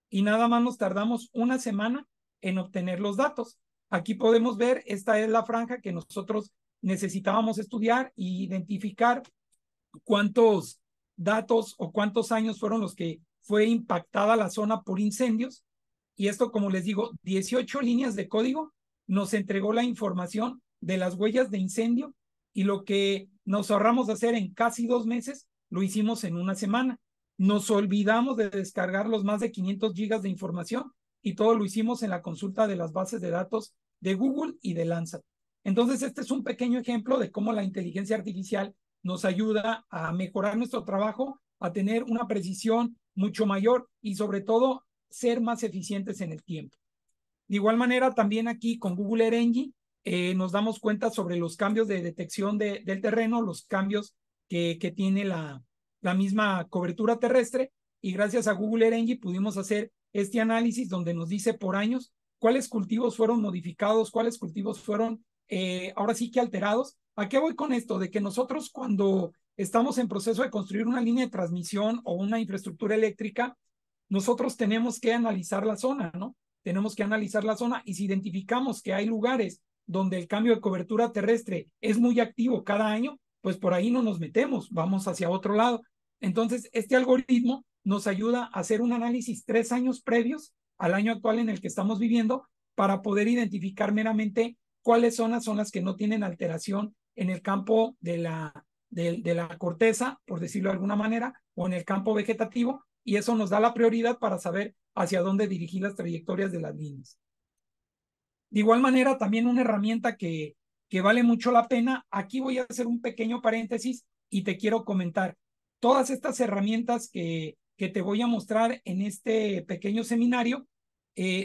Y nada más nos tardamos una semana en obtener los datos. Aquí podemos ver, esta es la franja que nosotros necesitábamos estudiar e identificar cuántos datos o cuántos años fueron los que fue impactada la zona por incendios. Y esto, como les digo, 18 líneas de código nos entregó la información de las huellas de incendio, y lo que nos ahorramos de hacer en casi 2 meses, lo hicimos en una semana. Nos olvidamos de descargar los más de 500 gigas de información y todo lo hicimos en la consulta de las bases de datos de Google y de Landsat. Entonces, este es un pequeño ejemplo de cómo la inteligencia artificial nos ayuda a mejorar nuestro trabajo, a tener una precisión mucho mayor y sobre todo ser más eficientes en el tiempo. De igual manera, también aquí con Google Earth Engine nos damos cuenta sobre los cambios de detección del terreno, los cambios que tiene la misma cobertura terrestre, y gracias a Google Earth Engine pudimos hacer este análisis donde nos dice por años cuáles cultivos fueron modificados, cuáles cultivos fueron ahora sí que alterados. ¿A qué voy con esto? De que nosotros cuando estamos en proceso de construir una línea de transmisión o una infraestructura eléctrica, nosotros tenemos que analizar la zona, ¿no? Tenemos que analizar la zona, y si identificamos que hay lugares donde el cambio de cobertura terrestre es muy activo cada año, pues por ahí no nos metemos, vamos hacia otro lado. Entonces, este algoritmo nos ayuda a hacer un análisis 3 años previos al año actual en el que estamos viviendo para poder identificar meramente cuáles zonas son las que no tienen alteración en el campo de la corteza, por decirlo de alguna manera, o en el campo vegetativo, y eso nos da la prioridad para saber hacia dónde dirigir las trayectorias de las líneas. De igual manera, también una herramienta que vale mucho la pena, aquí voy a hacer un pequeño paréntesis y te quiero comentar, todas estas herramientas que te voy a mostrar en este pequeño seminario,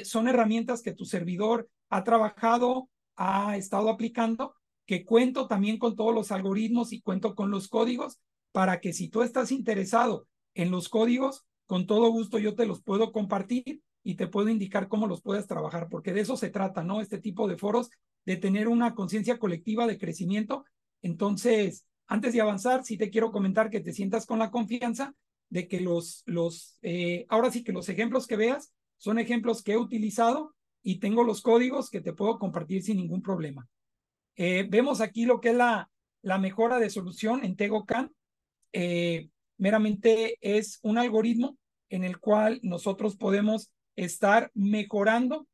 son herramientas que tu servidor ha trabajado, ha estado aplicando, que cuento también con todos los algoritmos y cuento con los códigos para que si tú estás interesado en los códigos, con todo gusto yo te los puedo compartir y te puedo indicar cómo los puedes trabajar, porque de eso se trata, ¿no? Este tipo de foros, de tener una conciencia colectiva de crecimiento. Entonces, antes de avanzar, sí te quiero comentar que te sientas con la confianza de que ahora sí que los ejemplos que veas son ejemplos que he utilizado y tengo los códigos que te puedo compartir sin ningún problema. Vemos aquí lo que es la mejora de solución en TegoCAN. Meramente es un algoritmo en el cual nosotros podemos estar mejorando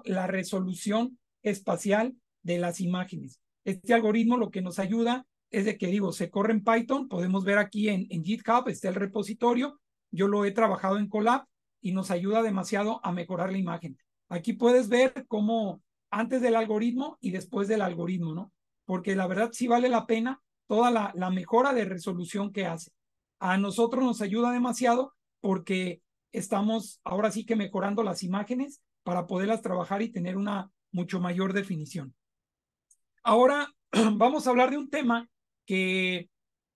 la resolución espacial de las imágenes. Este algoritmo lo que nos ayuda es de que, digo, se corre en Python, podemos ver aquí en GitHub, está el repositorio, yo lo he trabajado en Colab y nos ayuda demasiado a mejorar la imagen. Aquí puedes ver cómo antes del algoritmo y después del algoritmo, ¿no? Porque la verdad sí vale la pena toda la mejora de resolución que hace. A nosotros nos ayuda demasiado porque estamos ahora sí que mejorando las imágenes para poderlas trabajar y tener una mucho mayor definición. Ahora vamos a hablar de un tema que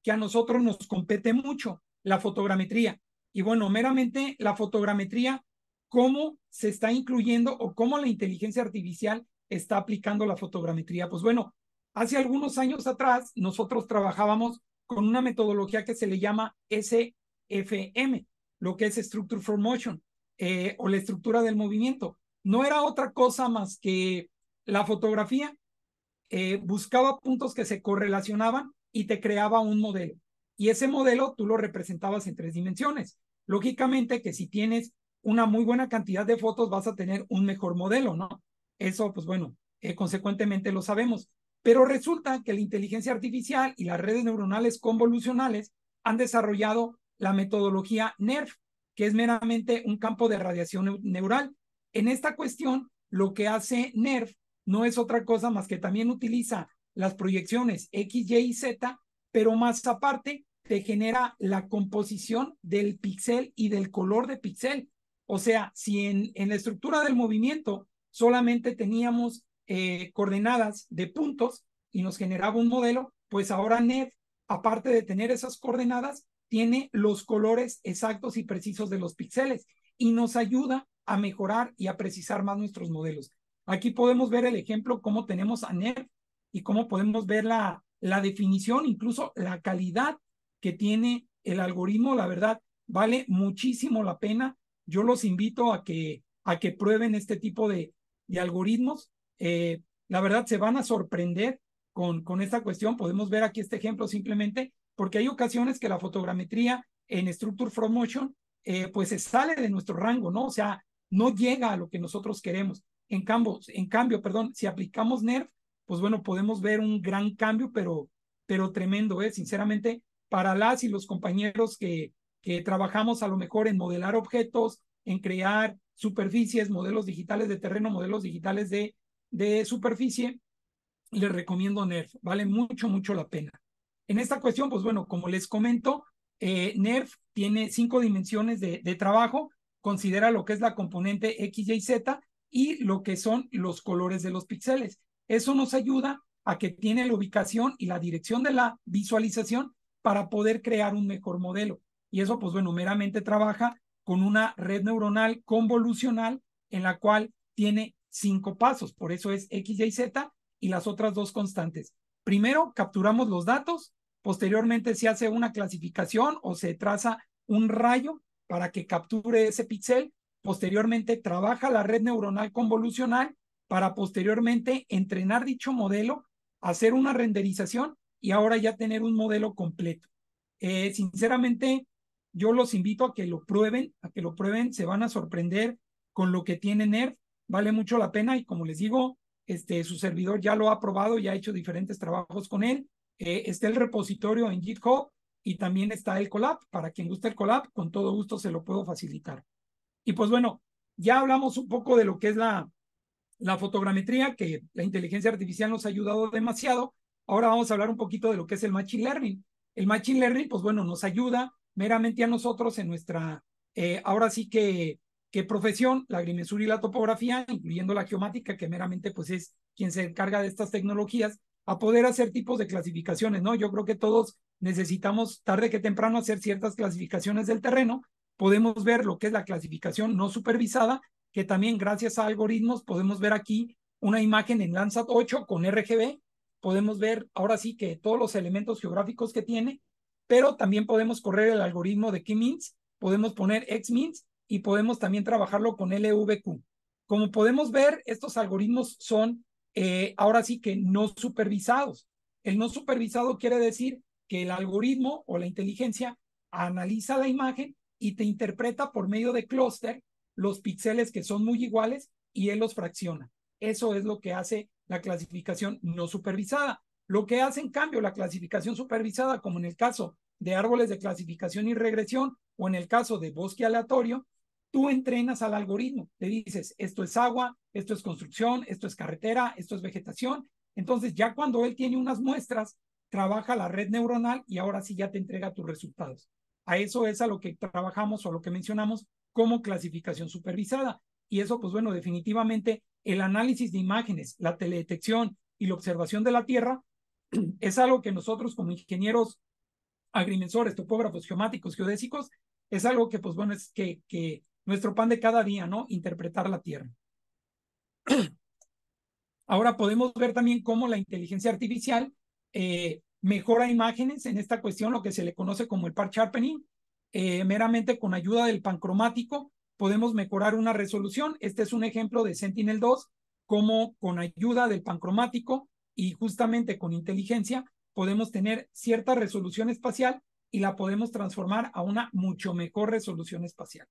a nosotros nos compete mucho, la fotogrametría. Y bueno, meramente la fotogrametría, cómo se está incluyendo o cómo la inteligencia artificial está aplicando la fotogrametría. Pues bueno, hace algunos años atrás nosotros trabajábamos con una metodología que se le llama SFM, lo que es Structure for Motion, o la estructura del movimiento. No era otra cosa más que la fotografía buscaba puntos que se correlacionaban y te creaba un modelo. Y ese modelo tú lo representabas en 3 dimensiones. Lógicamente que si tienes una muy buena cantidad de fotos vas a tener un mejor modelo, ¿no? Eso, pues bueno, consecuentemente lo sabemos. Pero resulta que la inteligencia artificial y las redes neuronales convolucionales han desarrollado la metodología NERF, que es meramente un campo de radiación neural. En esta cuestión, lo que hace NERF no es otra cosa más que también utiliza las proyecciones X, Y y Z, pero más aparte te genera la composición del píxel y del color de píxel. O sea, si en la estructura del movimiento solamente teníamos coordenadas de puntos y nos generaba un modelo, pues ahora NEF, aparte de tener esas coordenadas, tiene los colores exactos y precisos de los píxeles y nos ayuda a mejorar y a precisar más nuestros modelos. Aquí podemos ver el ejemplo, cómo tenemos a NERF y cómo podemos ver la definición, incluso la calidad que tiene el algoritmo. La verdad, vale muchísimo la pena. Yo los invito a que prueben este tipo de algoritmos. La verdad, se van a sorprender con esta cuestión. Podemos ver aquí este ejemplo simplemente porque hay ocasiones que la fotogrametría en Structure from Motion pues se sale de nuestro rango, ¿no? O sea, no llega a lo que nosotros queremos. En cambio, perdón, si aplicamos NERF, pues bueno, podemos ver un gran cambio, pero tremendo, ¿eh? Sinceramente, para las y los compañeros que trabajamos a lo mejor en modelar objetos, en crear superficies, modelos digitales de terreno, modelos digitales de superficie, les recomiendo NERF, vale mucho, mucho la pena. En esta cuestión, pues bueno, como les comento, NERF tiene 5 dimensiones de trabajo, considera lo que es la componente X, Y, Z y lo que son los colores de los píxeles. Eso nos ayuda a que tiene la ubicación y la dirección de la visualización para poder crear un mejor modelo. Y eso, pues bueno, meramente trabaja con una red neuronal convolucional en la cual tiene 5 pasos, por eso es X, Y, Z y las otras 2 constantes. Primero capturamos los datos, posteriormente se hace una clasificación o se traza un rayo para que capture ese píxel, posteriormente trabaja la red neuronal convolucional para posteriormente entrenar dicho modelo, hacer una renderización y ahora ya tener un modelo completo. Sinceramente, yo los invito a que lo prueben, se van a sorprender con lo que tiene NERF, vale mucho la pena y como les digo, su servidor ya lo ha probado, ya ha hecho diferentes trabajos con él. Está el repositorio en GitHub y también está el Colab. Para quien guste el Colab, con todo gusto se lo puedo facilitar. Y pues bueno, ya hablamos un poco de lo que es la fotogrametría, que la inteligencia artificial nos ha ayudado demasiado. Ahora vamos a hablar un poquito de lo que es el Machine Learning. El Machine Learning, pues bueno, nos ayuda meramente a nosotros en nuestra, ahora sí que profesión, la agrimensura y la topografía, incluyendo la geomática, que meramente pues es quien se encarga de estas tecnologías, a poder hacer tipos de clasificaciones, ¿no? Yo creo que todos necesitamos tarde que temprano hacer ciertas clasificaciones del terreno. Podemos ver lo que es la clasificación no supervisada, que también gracias a algoritmos podemos ver aquí una imagen en Landsat 8 con RGB. Podemos ver ahora sí que todos los elementos geográficos que tiene, pero también podemos correr el algoritmo de K-means, podemos poner X-means y podemos también trabajarlo con LVQ. Como podemos ver, estos algoritmos son ahora sí que no supervisados. El no supervisado quiere decir que el algoritmo o la inteligencia analiza la imagen y te interpreta por medio de clúster los píxeles que son muy iguales y él los fracciona. Eso es lo que hace la clasificación no supervisada. Lo que hace, en cambio, la clasificación supervisada, como en el caso de árboles de clasificación y regresión o en el caso de bosque aleatorio, tú entrenas al algoritmo. Le dices, esto es agua, esto es construcción, esto es carretera, esto es vegetación. Entonces, ya cuando él tiene unas muestras, trabaja la red neuronal y ahora sí ya te entrega tus resultados. A eso es a lo que trabajamos o a lo que mencionamos como clasificación supervisada. Y eso, pues bueno, definitivamente el análisis de imágenes, la teledetección y la observación de la Tierra es algo que nosotros como ingenieros agrimensores, topógrafos, geomáticos, geodésicos, es algo que, pues bueno, es que nuestro pan de cada día, ¿no? Interpretar la Tierra. Ahora podemos ver también cómo la inteligencia artificial mejora imágenes en esta cuestión, lo que se le conoce como el path sharpening. Meramente con ayuda del pancromático podemos mejorar una resolución. Este es un ejemplo de Sentinel-2, cómo con ayuda del pancromático y justamente con inteligencia podemos tener cierta resolución espacial y la podemos transformar a una mucho mejor resolución espacial.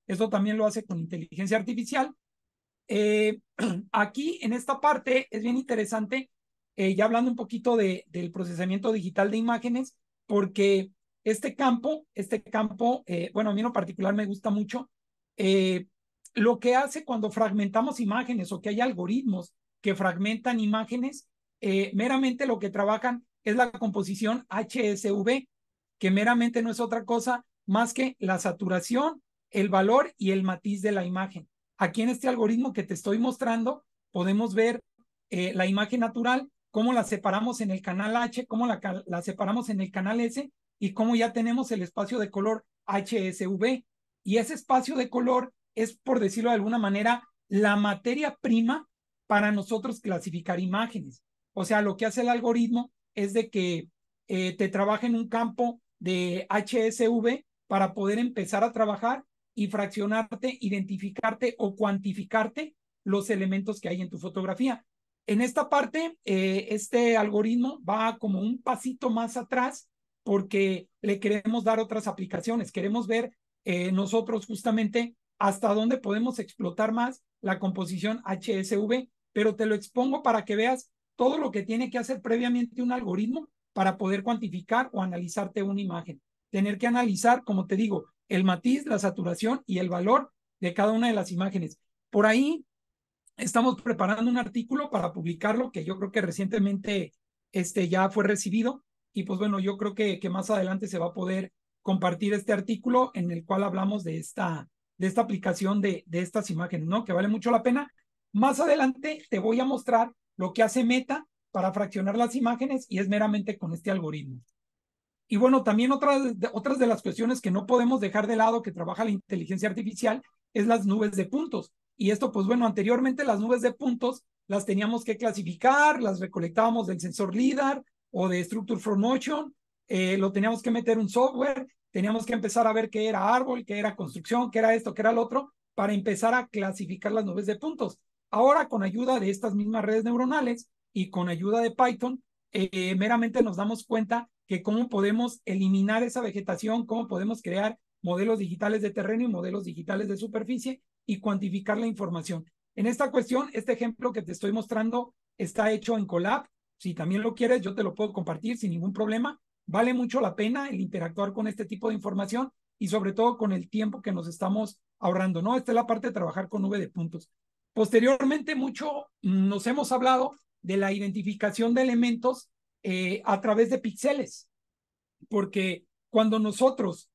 Esto también lo hace con inteligencia artificial. Aquí en esta parte es bien interesante, ya hablando un poquito del procesamiento digital de imágenes, porque este campo, bueno, a mí en lo particular me gusta mucho, lo que hace cuando fragmentamos imágenes o que hay algoritmos que fragmentan imágenes, meramente lo que trabajan es la composición HSV, que meramente no es otra cosa más que la saturación, el valor y el matiz de la imagen. Aquí en este algoritmo que te estoy mostrando, podemos ver la imagen natural, cómo la separamos en el canal H, cómo la separamos en el canal S y cómo ya tenemos el espacio de color HSV. Y ese espacio de color es, por decirlo de alguna manera, la materia prima para nosotros clasificar imágenes. O sea, lo que hace el algoritmo es de que te trabaja en un campo de HSV para poder empezar a trabajar y fraccionarte, identificarte o cuantificarte los elementos que hay en tu fotografía. En esta parte, este algoritmo va como un pasito más atrás porque le queremos dar otras aplicaciones. Queremos ver nosotros justamente hasta dónde podemos explotar más la composición HSV, pero te lo expongo para que veas todo lo que tiene que hacer previamente un algoritmo para poder cuantificar o analizarte una imagen. Tener que analizar, como te digo, el matiz, la saturación y el valor de cada una de las imágenes. Por ahí estamos preparando un artículo para publicarlo que yo creo que recientemente ya fue recibido y pues bueno, yo creo que más adelante se va a poder compartir este artículo en el cual hablamos de esta aplicación de estas imágenes, ¿no? Que vale mucho la pena. Más adelante te voy a mostrar lo que hace Meta para fraccionar las imágenes y es meramente con este algoritmo. Y bueno, también otras de las cuestiones que no podemos dejar de lado que trabaja la inteligencia artificial es las nubes de puntos. Y esto, pues bueno, anteriormente las nubes de puntos las teníamos que clasificar, las recolectábamos del sensor LIDAR o de Structure from Motion, lo teníamos que meter un software, teníamos que empezar a ver qué era árbol, qué era construcción, qué era esto, qué era lo otro, para empezar a clasificar las nubes de puntos. Ahora, con ayuda de estas mismas redes neuronales y con ayuda de Python, meramente nos damos cuenta que cómo podemos eliminar esa vegetación, cómo podemos crear modelos digitales de terreno y modelos digitales de superficie y cuantificar la información. En esta cuestión, este ejemplo que te estoy mostrando está hecho en Colab. Si también lo quieres, yo te lo puedo compartir sin ningún problema. Vale mucho la pena el interactuar con este tipo de información y sobre todo con el tiempo que nos estamos ahorrando, ¿no? Esta es la parte de trabajar con nube de puntos. Posteriormente, mucho nos hemos hablado de la identificación de elementos a través de píxeles, porque cuando nosotros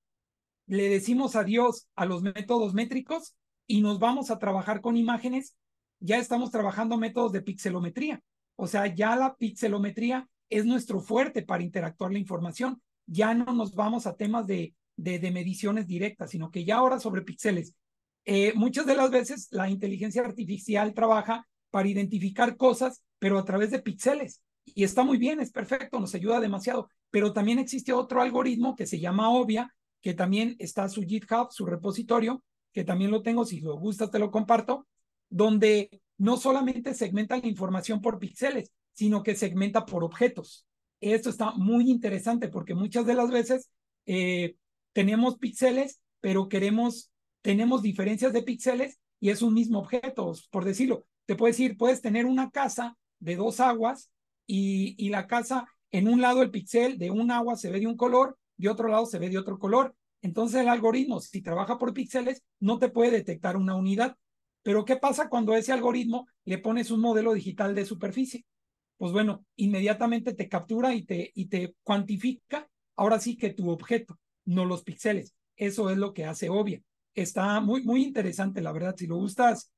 le decimos adiós a los métodos métricos y nos vamos a trabajar con imágenes, ya estamos trabajando métodos de pixelometría. O sea, ya la pixelometría es nuestro fuerte para interactuar la información. Ya no nos vamos a temas de mediciones directas, sino que ya ahora sobre píxeles. Muchas de las veces la inteligencia artificial trabaja para identificar cosas, pero a través de píxeles. Y está muy bien, es perfecto, nos ayuda demasiado. Pero también existe otro algoritmo que se llama Obvia, que también está su GitHub, su repositorio, que también lo tengo, si lo gustas te lo comparto, donde no solamente segmenta la información por píxeles, sino que segmenta por objetos. Esto está muy interesante porque muchas de las veces tenemos píxeles, pero tenemos diferencias de píxeles y es un mismo objeto, por decirlo. Te puedes decir, puedes tener una casa de dos aguas y la casa, en un lado el píxel de un agua se ve de un color, de otro lado se ve de otro color. Entonces el algoritmo, si trabaja por píxeles, no te puede detectar una unidad. Pero ¿qué pasa cuando a ese algoritmo le pones un modelo digital de superficie? Pues bueno, inmediatamente te captura y te cuantifica, ahora sí que tu objeto, no los píxeles. Eso es lo que hace Obvia. Está muy, muy interesante, la verdad. Si lo gustas,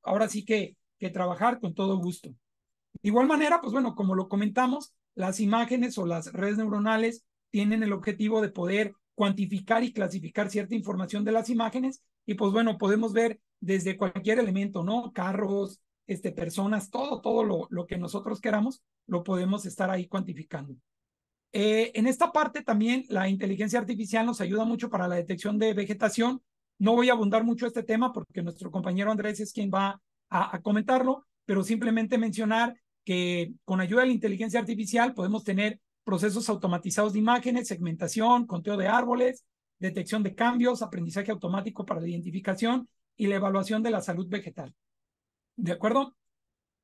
ahora sí que trabajar con todo gusto. De igual manera, pues bueno, como lo comentamos, las imágenes o las redes neuronales tienen el objetivo de poder cuantificar y clasificar cierta información de las imágenes y pues bueno, podemos ver desde cualquier elemento, ¿no? Carros, personas, todo lo que nosotros queramos, lo podemos estar ahí cuantificando. En esta parte también la inteligencia artificial nos ayuda mucho para la detección de vegetación. No voy a abundar mucho este tema porque nuestro compañero Andrés es quien va a comentarlo, pero simplemente mencionar que con ayuda de la inteligencia artificial podemos tener procesos automatizados de imágenes, segmentación, conteo de árboles, detección de cambios, aprendizaje automático para la identificación y la evaluación de la salud vegetal. ¿De acuerdo?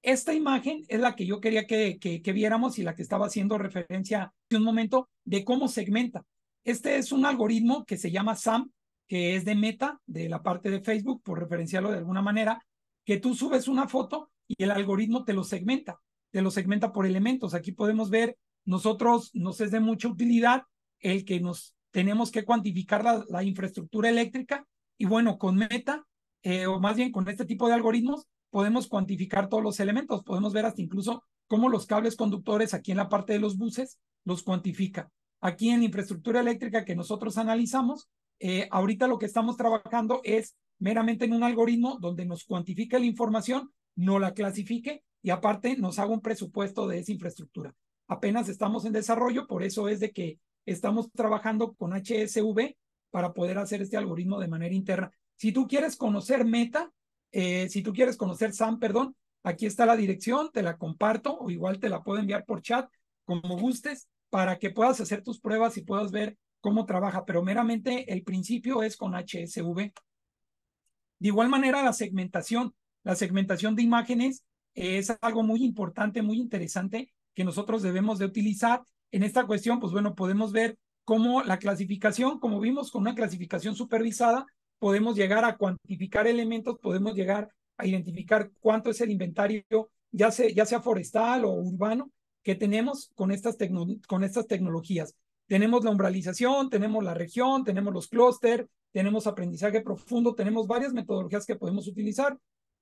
Esta imagen es la que yo quería que viéramos y la que estaba haciendo referencia hace un momento de cómo segmenta. Este es un algoritmo que se llama SAM, que es de Meta, de la parte de Facebook, por referenciarlo de alguna manera, que tú subes una foto y el algoritmo te lo segmenta por elementos. Aquí podemos ver, nosotros nos es de mucha utilidad el que nos tenemos que cuantificar la infraestructura eléctrica y bueno, con Meta, o más bien con este tipo de algoritmos, podemos cuantificar todos los elementos, podemos ver hasta incluso cómo los cables conductores aquí en la parte de los buses los cuantifica. Aquí en infraestructura eléctrica que nosotros analizamos, ahorita lo que estamos trabajando es meramente en un algoritmo donde nos cuantifique la información, no la clasifique y aparte nos haga un presupuesto de esa infraestructura. Apenas estamos en desarrollo, por eso es de que estamos trabajando con HSV para poder hacer este algoritmo de manera interna. Si tú quieres conocer Meta, si tú quieres conocer SAM, perdón, aquí está la dirección, te la comparto o igual te la puedo enviar por chat, como gustes, para que puedas hacer tus pruebas y puedas ver cómo trabaja, pero meramente el principio es con HSV. De igual manera, la segmentación de imágenes es algo muy importante, muy interesante que nosotros debemos de utilizar. En esta cuestión, pues bueno, podemos ver cómo la clasificación, como vimos con una clasificación supervisada, podemos llegar a cuantificar elementos, podemos llegar a identificar cuánto es el inventario, ya sea forestal o urbano, que tenemos con estas tecnologías. Tenemos la umbralización, tenemos la región, tenemos los clústeres, tenemos aprendizaje profundo, tenemos varias metodologías que podemos utilizar.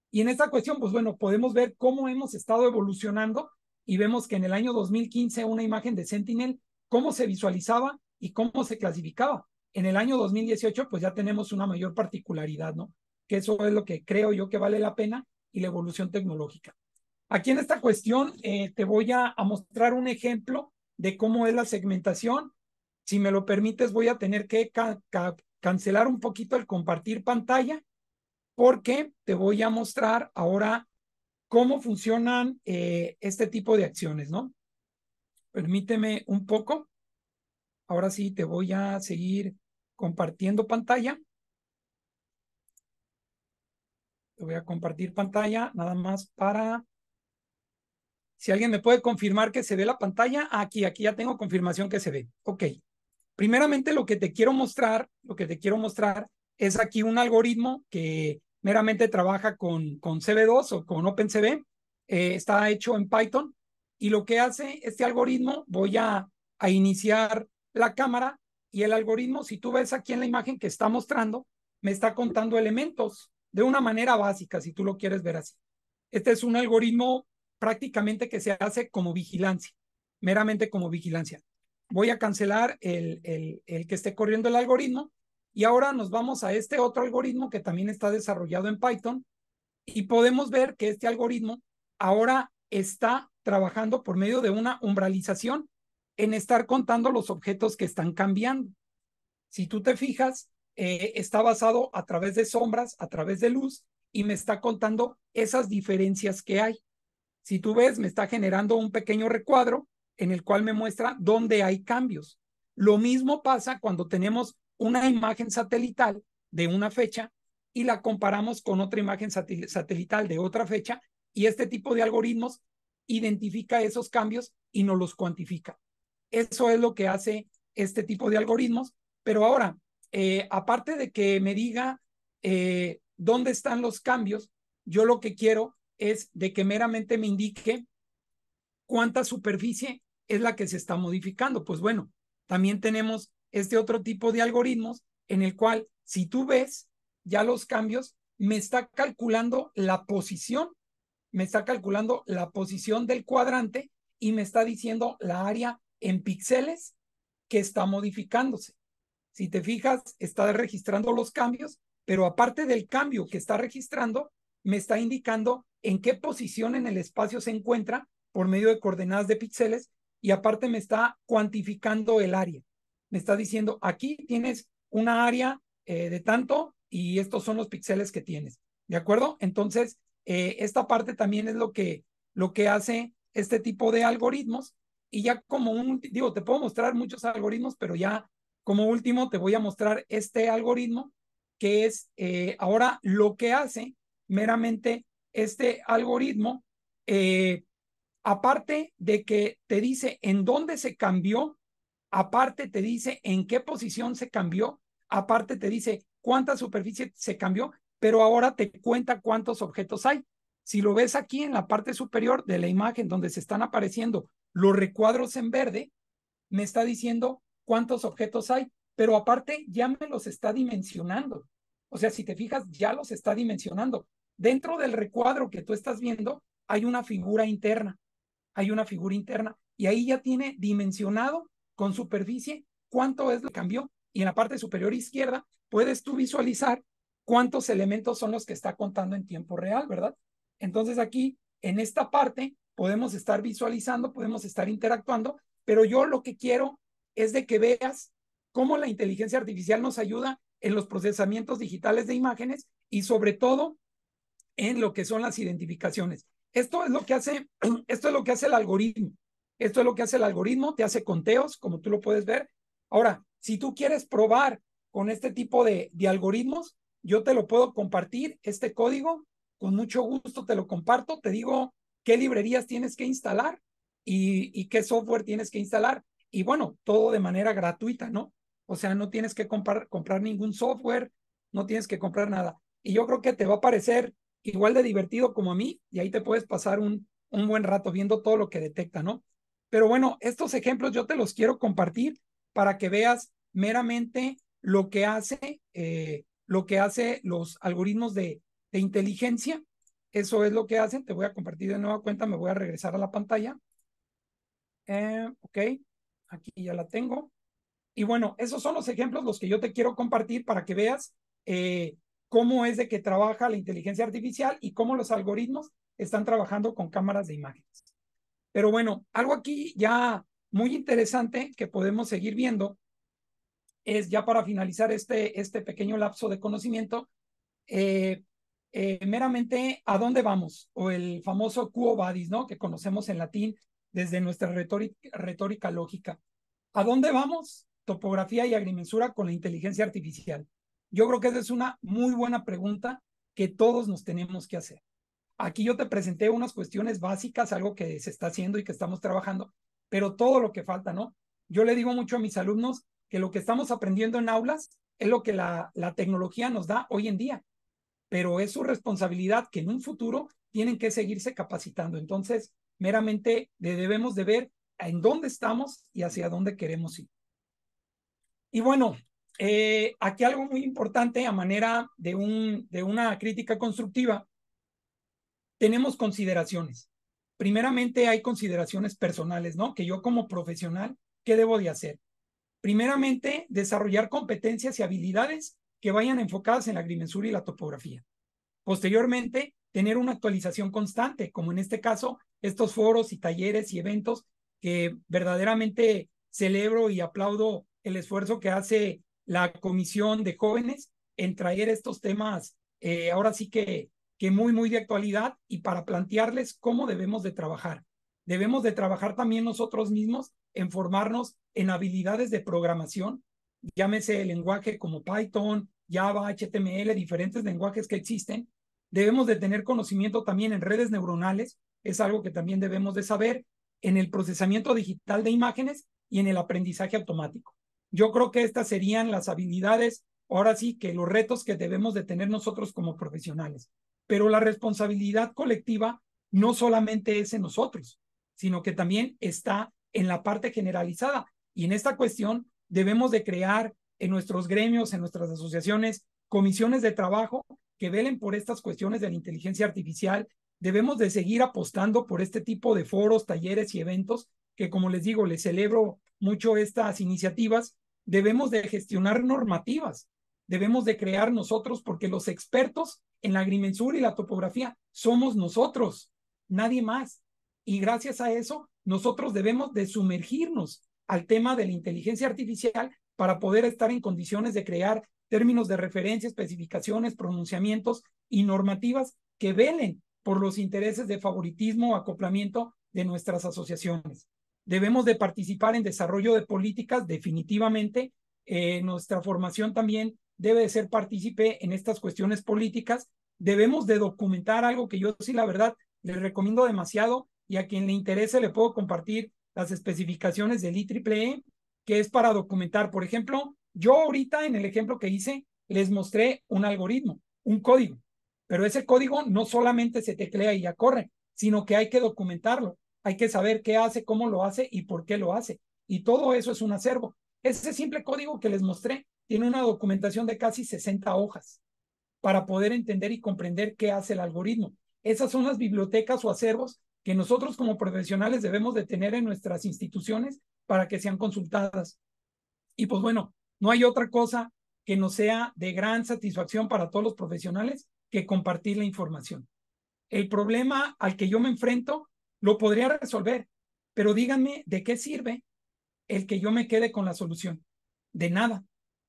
Y en esta cuestión, pues bueno, podemos ver cómo hemos estado evolucionando y vemos que en el año 2015 una imagen de Sentinel, cómo se visualizaba y cómo se clasificaba. En el año 2018, pues ya tenemos una mayor particularidad, ¿no? Que eso es lo que creo yo que vale la pena y la evolución tecnológica. Aquí en esta cuestión te voy a mostrar un ejemplo de cómo es la segmentación. Si me lo permites, voy a tener que cancelar un poquito el compartir pantalla porque te voy a mostrar ahora cómo funcionan este tipo de acciones, ¿no? Permíteme un poco. Ahora sí, te voy a seguir compartiendo pantalla. Te voy a compartir pantalla nada más para... Si alguien me puede confirmar que se ve la pantalla. Aquí ya tengo confirmación que se ve. Ok. Primeramente lo que te quiero mostrar es aquí un algoritmo que meramente trabaja con CB2 o con OpenCV. Está hecho en Python y lo que hace este algoritmo, voy a iniciar la cámara y el algoritmo, si tú ves aquí en la imagen que está mostrando, me está contando elementos de una manera básica, si tú lo quieres ver así. Este es un algoritmo prácticamente que se hace como vigilancia, meramente como vigilancia. Voy a cancelar el que esté corriendo el algoritmo y ahora nos vamos a este otro algoritmo que también está desarrollado en Python y podemos ver que este algoritmo ahora está trabajando por medio de una umbralización en estar contando los objetos que están cambiando. Si tú te fijas, está basado a través de sombras, a través de luz y me está contando esas diferencias que hay. Si tú ves, me está generando un pequeño recuadro en el cual me muestra dónde hay cambios. Lo mismo pasa cuando tenemos una imagen satelital de una fecha y la comparamos con otra imagen satelital de otra fecha, y este tipo de algoritmos identifica esos cambios y nos los cuantifica. Eso es lo que hace este tipo de algoritmos. Pero ahora, aparte de que me diga dónde están los cambios, yo lo que quiero es de que meramente me indique cuánta superficie es la que se está modificando. Pues bueno, también tenemos este otro tipo de algoritmos en el cual, si tú ves ya los cambios, me está calculando la posición del cuadrante y me está diciendo la área en píxeles que está modificándose. Si te fijas, está registrando los cambios, pero aparte del cambio que está registrando, me está indicando en qué posición en el espacio se encuentra por medio de coordenadas de píxeles, y aparte me está cuantificando el área. Me está diciendo, aquí tienes una área de tanto y estos son los píxeles que tienes. ¿De acuerdo? Entonces, esta parte también es lo que hace este tipo de algoritmos. Y ya digo, te puedo mostrar muchos algoritmos, pero ya como último te voy a mostrar este algoritmo, que es ahora lo que hace meramente este algoritmo, aparte de que te dice en dónde se cambió, aparte te dice en qué posición se cambió, aparte te dice cuánta superficie se cambió, pero ahora te cuenta cuántos objetos hay. Si lo ves aquí en la parte superior de la imagen donde se están apareciendo los recuadros en verde, me está diciendo cuántos objetos hay, pero aparte ya me los está dimensionando. O sea, si te fijas, ya los está dimensionando. Dentro del recuadro que tú estás viendo hay una figura interna, y ahí ya tiene dimensionado con superficie cuánto es lo que cambió, y en la parte superior izquierda puedes tú visualizar cuántos elementos son los que está contando en tiempo real, ¿verdad? Entonces aquí, en esta parte, podemos estar visualizando, podemos estar interactuando, pero yo lo que quiero es de que veas cómo la inteligencia artificial nos ayuda en los procesamientos digitales de imágenes y sobre todo en lo que son las identificaciones. Esto es lo que hace el algoritmo. Esto es lo que hace el algoritmo, te hace conteos, como tú lo puedes ver. Ahora, si tú quieres probar con este tipo de algoritmos, yo te lo puedo compartir, este código, con mucho gusto te lo comparto, te digo qué librerías tienes que instalar y qué software tienes que instalar. Y bueno, todo de manera gratuita, ¿no? O sea, no tienes que comprar ningún software, no tienes que comprar nada. Y yo creo que te va a parecer igual de divertido como a mí, y ahí te puedes pasar un buen rato viendo todo lo que detecta, ¿no? Pero bueno, estos ejemplos yo te los quiero compartir para que veas meramente lo que hace los algoritmos de inteligencia. Eso es lo que hacen. Te voy a compartir de nueva cuenta, me voy a regresar a la pantalla. Ok, aquí ya la tengo. Y bueno, esos son los ejemplos los que yo te quiero compartir para que veas cómo es de que trabaja la inteligencia artificial y cómo los algoritmos están trabajando con cámaras de imágenes. Pero bueno, algo aquí ya muy interesante que podemos seguir viendo es, ya para finalizar este pequeño lapso de conocimiento, meramente a dónde vamos, o el famoso quo vadis, ¿no? Que conocemos en latín desde nuestra retórica lógica. ¿A dónde vamos? Topografía y agrimensura con la inteligencia artificial. Yo creo que esa es una muy buena pregunta que todos nos tenemos que hacer. Aquí yo te presenté unas cuestiones básicas, algo que se está haciendo y que estamos trabajando, pero todo lo que falta, ¿no? Yo le digo mucho a mis alumnos que lo que estamos aprendiendo en aulas es lo que la tecnología nos da hoy en día, pero es su responsabilidad que en un futuro tienen que seguirse capacitando. Entonces, meramente debemos de ver en dónde estamos y hacia dónde queremos ir. Y bueno, aquí algo muy importante a manera de una crítica constructiva, tenemos consideraciones. Primeramente hay consideraciones personales, ¿no? Que yo como profesional, ¿qué debo de hacer? Primeramente, desarrollar competencias y habilidades que vayan enfocadas en la agrimensura y la topografía. Posteriormente, tener una actualización constante, como en este caso, estos foros y talleres y eventos que verdaderamente celebro y aplaudo el esfuerzo que hace la Comisión de Jóvenes en traer estos temas, ahora sí que muy, muy de actualidad, y para plantearles cómo debemos de trabajar. Debemos de trabajar también nosotros mismos en formarnos en habilidades de programación, llámese el lenguaje como Python, Java, HTML, diferentes lenguajes que existen. Debemos de tener conocimiento también en redes neuronales, es algo que también debemos de saber, en el procesamiento digital de imágenes y en el aprendizaje automático. Yo creo que estas serían las habilidades, ahora sí, que los retos que debemos de tener nosotros como profesionales. Pero la responsabilidad colectiva no solamente es en nosotros, sino que también está en la parte generalizada. Y en esta cuestión debemos de crear en nuestros gremios, en nuestras asociaciones, comisiones de trabajo que velen por estas cuestiones de la inteligencia artificial. Debemos de seguir apostando por este tipo de foros, talleres y eventos que, como les digo, les celebro mucho estas iniciativas. Debemos de gestionar normativas, debemos de crear nosotros, porque los expertos en la agrimensura y la topografía somos nosotros, nadie más. Y gracias a eso, nosotros debemos de sumergirnos al tema de la inteligencia artificial para poder estar en condiciones de crear términos de referencia, especificaciones, pronunciamientos y normativas que velen por los intereses de favoritismo o acoplamiento de nuestras asociaciones. Debemos de participar en desarrollo de políticas, definitivamente. Nuestra formación también debe de ser partícipe en estas cuestiones políticas. Debemos de documentar algo que yo sí, la verdad, les recomiendo demasiado, y a quien le interese le puedo compartir las especificaciones del IEEE, que es para documentar. Por ejemplo, yo ahorita en el ejemplo que hice les mostré un algoritmo, un código, pero ese código no solamente se teclea y ya corre, sino que hay que documentarlo, hay que saber qué hace, cómo lo hace y por qué lo hace. Y todo eso es un acervo. Ese simple código que les mostré tiene una documentación de casi 60 hojas para poder entender y comprender qué hace el algoritmo. Esas son las bibliotecas o acervos que nosotros como profesionales debemos de tener en nuestras instituciones para que sean consultadas. Y pues bueno, no hay otra cosa que nos sea de gran satisfacción para todos los profesionales que compartir la información. El problema al que yo me enfrento lo podría resolver, pero díganme de qué sirve el que yo me quede con la solución. De nada.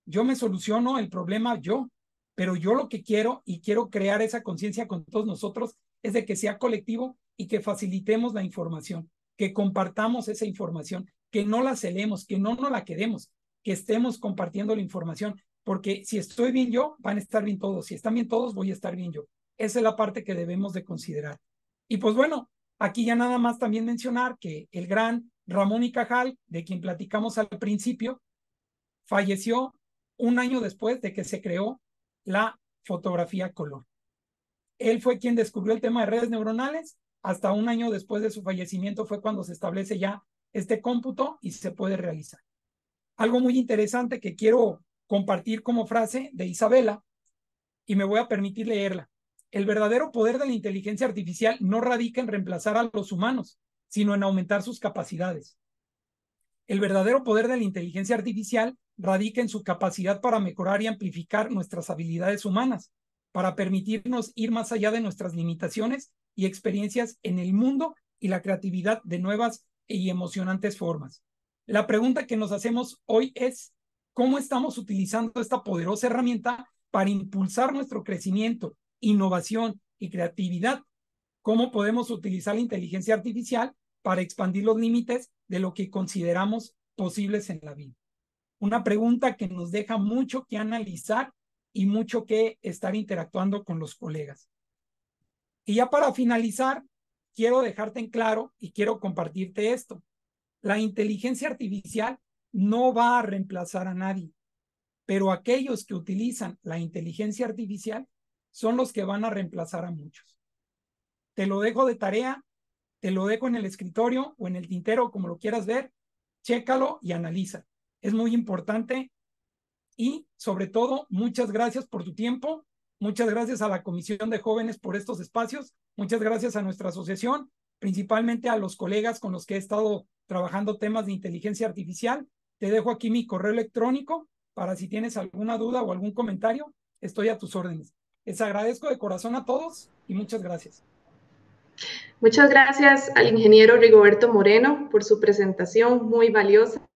Yo me soluciono el problema yo, pero yo lo que quiero, y quiero crear esa conciencia con todos nosotros, es de que sea colectivo y que facilitemos la información, que compartamos esa información, que no la celemos, que no nos la quedemos, que estemos compartiendo la información, porque si estoy bien yo, van a estar bien todos. Si están bien todos, voy a estar bien yo. Esa es la parte que debemos de considerar. Y pues bueno, aquí ya nada más también mencionar que el gran Ramón y Cajal, de quien platicamos al principio, falleció un año después de que se creó la fotografía color. Él fue quien descubrió el tema de redes neuronales. Hasta un año después de su fallecimiento fue cuando se establece ya este cómputo y se puede realizar. Algo muy interesante que quiero compartir como frase de Isabela, y me voy a permitir leerla. El verdadero poder de la inteligencia artificial no radica en reemplazar a los humanos, sino en aumentar sus capacidades. El verdadero poder de la inteligencia artificial radica en su capacidad para mejorar y amplificar nuestras habilidades humanas, para permitirnos ir más allá de nuestras limitaciones y experiencias en el mundo y la creatividad de nuevas y emocionantes formas. La pregunta que nos hacemos hoy es, ¿cómo estamos utilizando esta poderosa herramienta para impulsar nuestro crecimiento, innovación y creatividad? ¿Cómo podemos utilizar la inteligencia artificial para expandir los límites de lo que consideramos posibles en la vida? Una pregunta que nos deja mucho que analizar y mucho que estar interactuando con los colegas. Y ya para finalizar, quiero dejarte en claro y quiero compartirte esto. La inteligencia artificial no va a reemplazar a nadie, pero aquellos que utilizan la inteligencia artificial son los que van a reemplazar a muchos. Te lo dejo de tarea, te lo dejo en el escritorio o en el tintero, como lo quieras ver, chécalo y analiza. Es muy importante. Y sobre todo, muchas gracias por tu tiempo, muchas gracias a la Comisión de Jóvenes por estos espacios, muchas gracias a nuestra asociación, principalmente a los colegas con los que he estado trabajando temas de inteligencia artificial. Te dejo aquí mi correo electrónico para si tienes alguna duda o algún comentario, estoy a tus órdenes. Les agradezco de corazón a todos y muchas gracias. Muchas gracias al ingeniero Rigoberto Moreno por su presentación muy valiosa.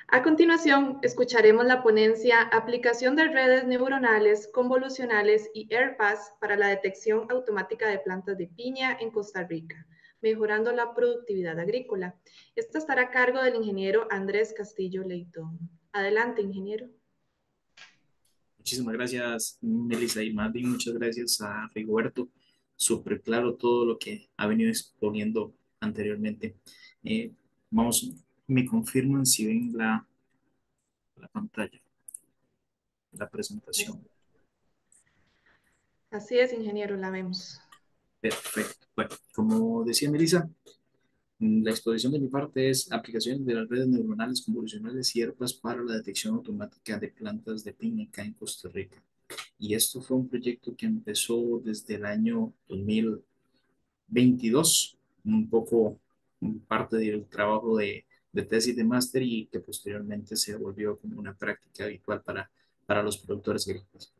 A continuación, escucharemos la ponencia Aplicación de redes neuronales convolucionales y AirPass para la detección automática de plantas de piña en Costa Rica, mejorando la productividad agrícola. Esta estará a cargo del ingeniero Andrés Castillo Leitón. Adelante, ingeniero. Muchísimas gracias, Melissa, y más bien muchas gracias a Rigoberto. Súper claro todo lo que ha venido exponiendo anteriormente. Eh, Vamos, me confirman si ven la pantalla, la presentación. Así es, ingeniero, la vemos. Perfecto. Bueno, como decía Melissa, la exposición de mi parte es aplicaciones de las redes neuronales convolucionales ciertas para la detección automática de plantas de piña acá en Costa Rica. Y esto fue un proyecto que empezó desde el año 2022, un poco parte del trabajo de tesis de máster y que posteriormente se volvió como una práctica habitual para los productores agrícolas.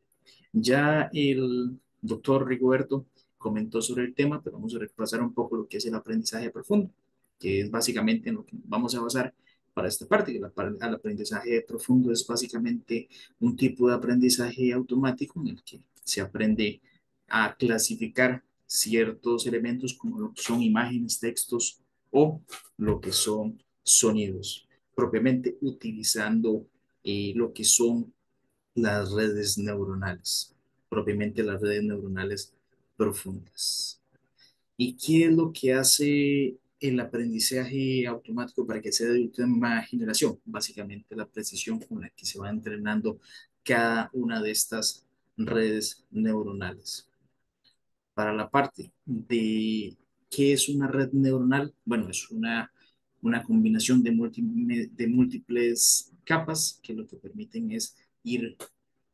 Ya el doctor Rigoberto comentó sobre el tema, pero vamos a repasar un poco lo que es el aprendizaje profundo, que es básicamente en lo que vamos a basar para esta parte. El aprendizaje profundo es básicamente un tipo de aprendizaje automático en el que se aprende a clasificar ciertos elementos como lo que son imágenes, textos o lo que son sonidos, propiamente utilizando lo que son las redes neuronales, propiamente las redes neuronales profundas. ¿Y qué es lo que hace el aprendizaje automático para que sea de última generación? Básicamente la precisión con la que se va entrenando cada una de estas redes neuronales. Para la parte de qué es una red neuronal, bueno, es una combinación de múltiples capas que lo que permiten es ir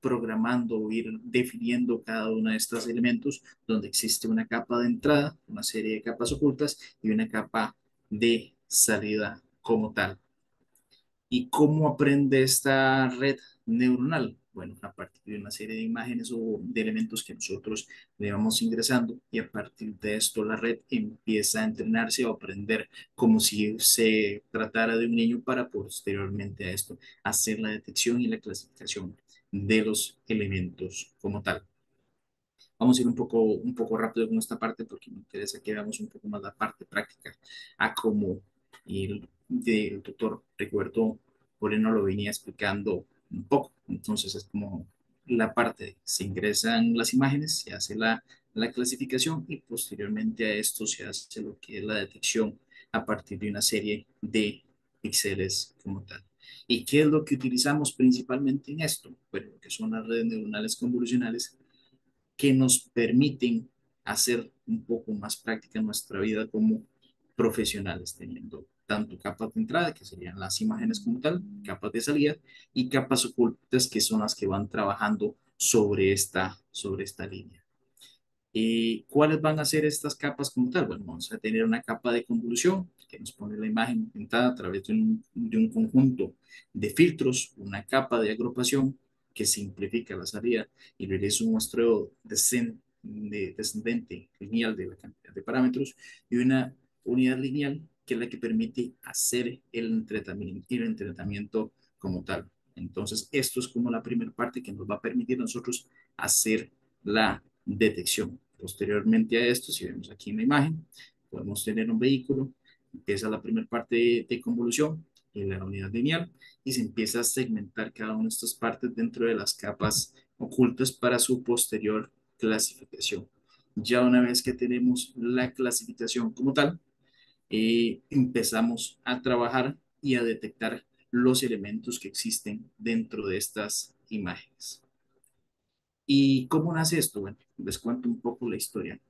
programando o ir definiendo cada uno de estos elementos, donde existe una capa de entrada, una serie de capas ocultas y una capa de salida como tal. ¿Y cómo aprende esta red neuronal? Bueno, a partir de una serie de imágenes o de elementos que nosotros le vamos ingresando y a partir de esto la red empieza a entrenarse o aprender como si se tratara de un niño para posteriormente a esto hacer la detección y la clasificación de los elementos como tal. Vamos a ir un poco rápido con esta parte porque me interesa que veamos un poco más la parte práctica a cómo el doctor Rigoberto Moreno lo venía explicando un poco. Entonces es como la parte, se ingresan las imágenes, se hace la clasificación y posteriormente a esto se hace lo que es la detección a partir de una serie de píxeles como tal. ¿Y qué es lo que utilizamos principalmente en esto? Bueno, lo que son las redes neuronales convolucionales que nos permiten hacer un poco más práctica nuestra vida como profesionales, teniendo tanto capas de entrada, que serían las imágenes como tal, capas de salida, y capas ocultas, que son las que van trabajando sobre esta línea. ¿Cuáles van a ser estas capas como tal? Bueno, vamos a tener una capa de convolución que nos pone la imagen pintada a través de un conjunto de filtros, una capa de agrupación que simplifica la salida y realiza un muestreo descendente lineal de la cantidad de parámetros y una unidad lineal que es la que permite hacer el entrenamiento como tal. Entonces, esto es como la primera parte que nos va a permitir a nosotros hacer la detección. Posteriormente a esto, si vemos aquí en la imagen, podemos tener un vehículo, empieza la primera parte de convolución en la unidad lineal y se empieza a segmentar cada una de estas partes dentro de las capas ocultas para su posterior clasificación. Ya una vez que tenemos la clasificación como tal, empezamos a trabajar y a detectar los elementos que existen dentro de estas imágenes. ¿Y cómo nace esto? Bueno, les cuento un poco la historia.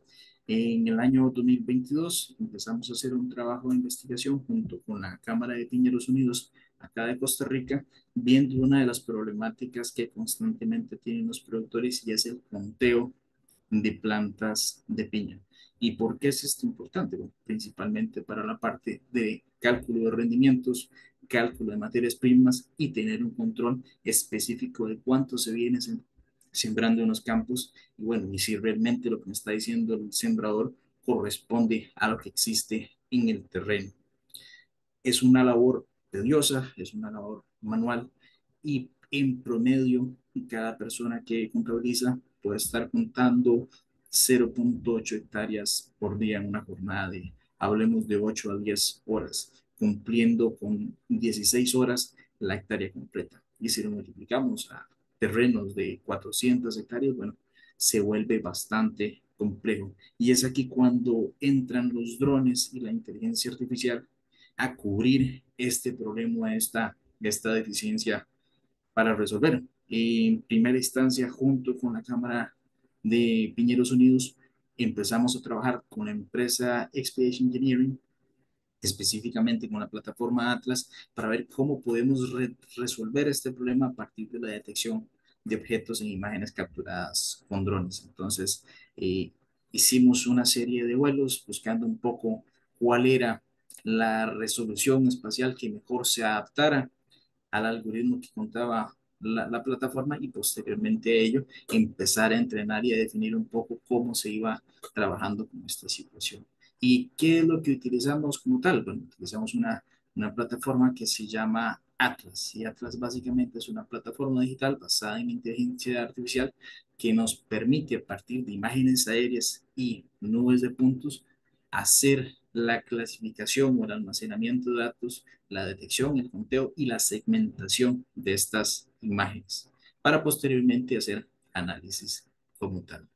En el año 2022 empezamos a hacer un trabajo de investigación junto con la Cámara de Piñeros Unidos acá de Costa Rica, viendo una de las problemáticas que constantemente tienen los productores y es el conteo de plantas de piña. ¿Y por qué es esto importante? Bueno, principalmente para la parte de cálculo de rendimientos, cálculo de materias primas y tener un control específico de cuánto se viene sembrando en los campos y bueno, y si realmente lo que me está diciendo el sembrador corresponde a lo que existe en el terreno. Es una labor tediosa, es una labor manual y en promedio cada persona que contabiliza puede estar contando 0.8 hectáreas por día en una jornada de, hablemos de 8 a 10 horas, cumpliendo con 16 horas la hectárea completa. Y si lo multiplicamos a terrenos de 400 hectáreas, bueno, se vuelve bastante complejo. Y es aquí cuando entran los drones y la inteligencia artificial a cubrir este problema, esta deficiencia para resolver. En primera instancia, junto con la Cámara de Piñeros Unidos, empezamos a trabajar con la empresa Expedition Engineering, específicamente con la plataforma Atlas, para ver cómo podemos resolver este problema a partir de la detección de objetos en imágenes capturadas con drones. Entonces, eh, hicimos una serie de vuelos buscando un poco cuál era la resolución espacial que mejor se adaptara al algoritmo que contaba la plataforma, y posteriormente a ello empezar a entrenar y a definir un poco cómo se iba trabajando con esta situación. ¿Y qué es lo que utilizamos como tal? Bueno, utilizamos una plataforma que se llama Atlas, y Atlas básicamente es una plataforma digital basada en inteligencia artificial que nos permite, a partir de imágenes aéreas y nubes de puntos, hacer la clasificación o el almacenamiento de datos, la detección, el conteo y la segmentación de estas imágenes para posteriormente hacer análisis como tal.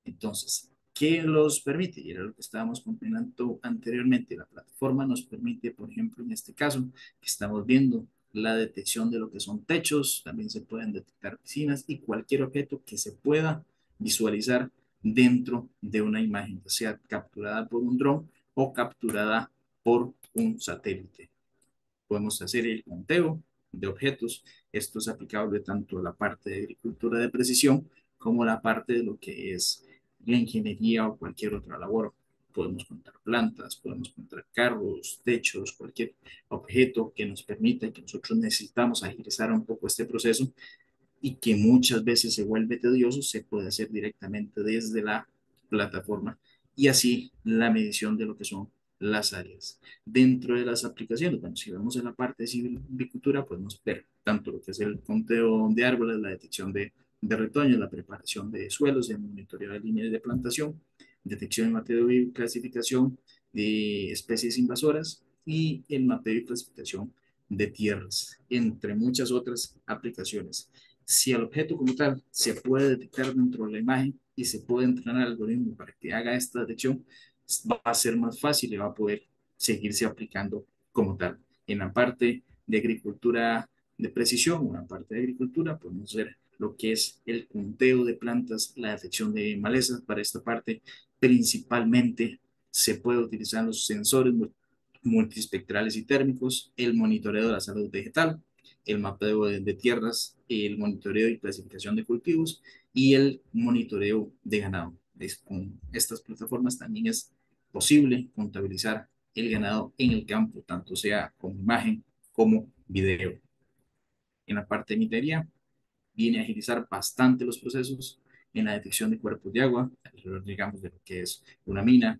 Entonces, ¿qué los permite? Y era lo que estábamos comentando anteriormente. La plataforma nos permite, por ejemplo, en este caso, que estamos viendo la detección de lo que son techos, también se pueden detectar piscinas y cualquier objeto que se pueda visualizar dentro de una imagen, ya sea capturada por un dron o capturada por un satélite. Podemos hacer el conteo de objetos. Esto es aplicable tanto a la parte de agricultura de precisión como a la parte de lo que es la ingeniería o cualquier otra labor. Podemos contar plantas, podemos contar carros, techos, cualquier objeto que nos permita, que nosotros necesitamos agilizar un poco este proceso y que muchas veces se vuelve tedioso, se puede hacer directamente desde la plataforma, y así la medición de lo que son las áreas. Dentro de las aplicaciones, bueno, si vemos en la parte de silvicultura, podemos ver tanto lo que es el conteo de árboles, la detección de retoños, la preparación de suelos, el monitoreo de líneas de plantación, detección y mapeo y clasificación de especies invasoras y el mapeo y clasificación de tierras, entre muchas otras aplicaciones. Si el objeto como tal se puede detectar dentro de la imagen y se puede entrenar el algoritmo para que haga esta detección, va a ser más fácil y va a poder seguirse aplicando como tal. En la parte de agricultura de precisión, una parte de agricultura, podemos ver lo que es el conteo de plantas, la detección de malezas. Para esta parte, principalmente se puede utilizar los sensores multiespectrales y térmicos, el monitoreo de la salud vegetal, el mapeo de tierras, el monitoreo y clasificación de cultivos y el monitoreo de ganado. Con estas plataformas también es posible contabilizar el ganado en el campo, tanto sea con imagen como video. En la parte de minería, viene a agilizar bastante los procesos en la detección de cuerpos de agua, alrededor, digamos, de lo que es una mina,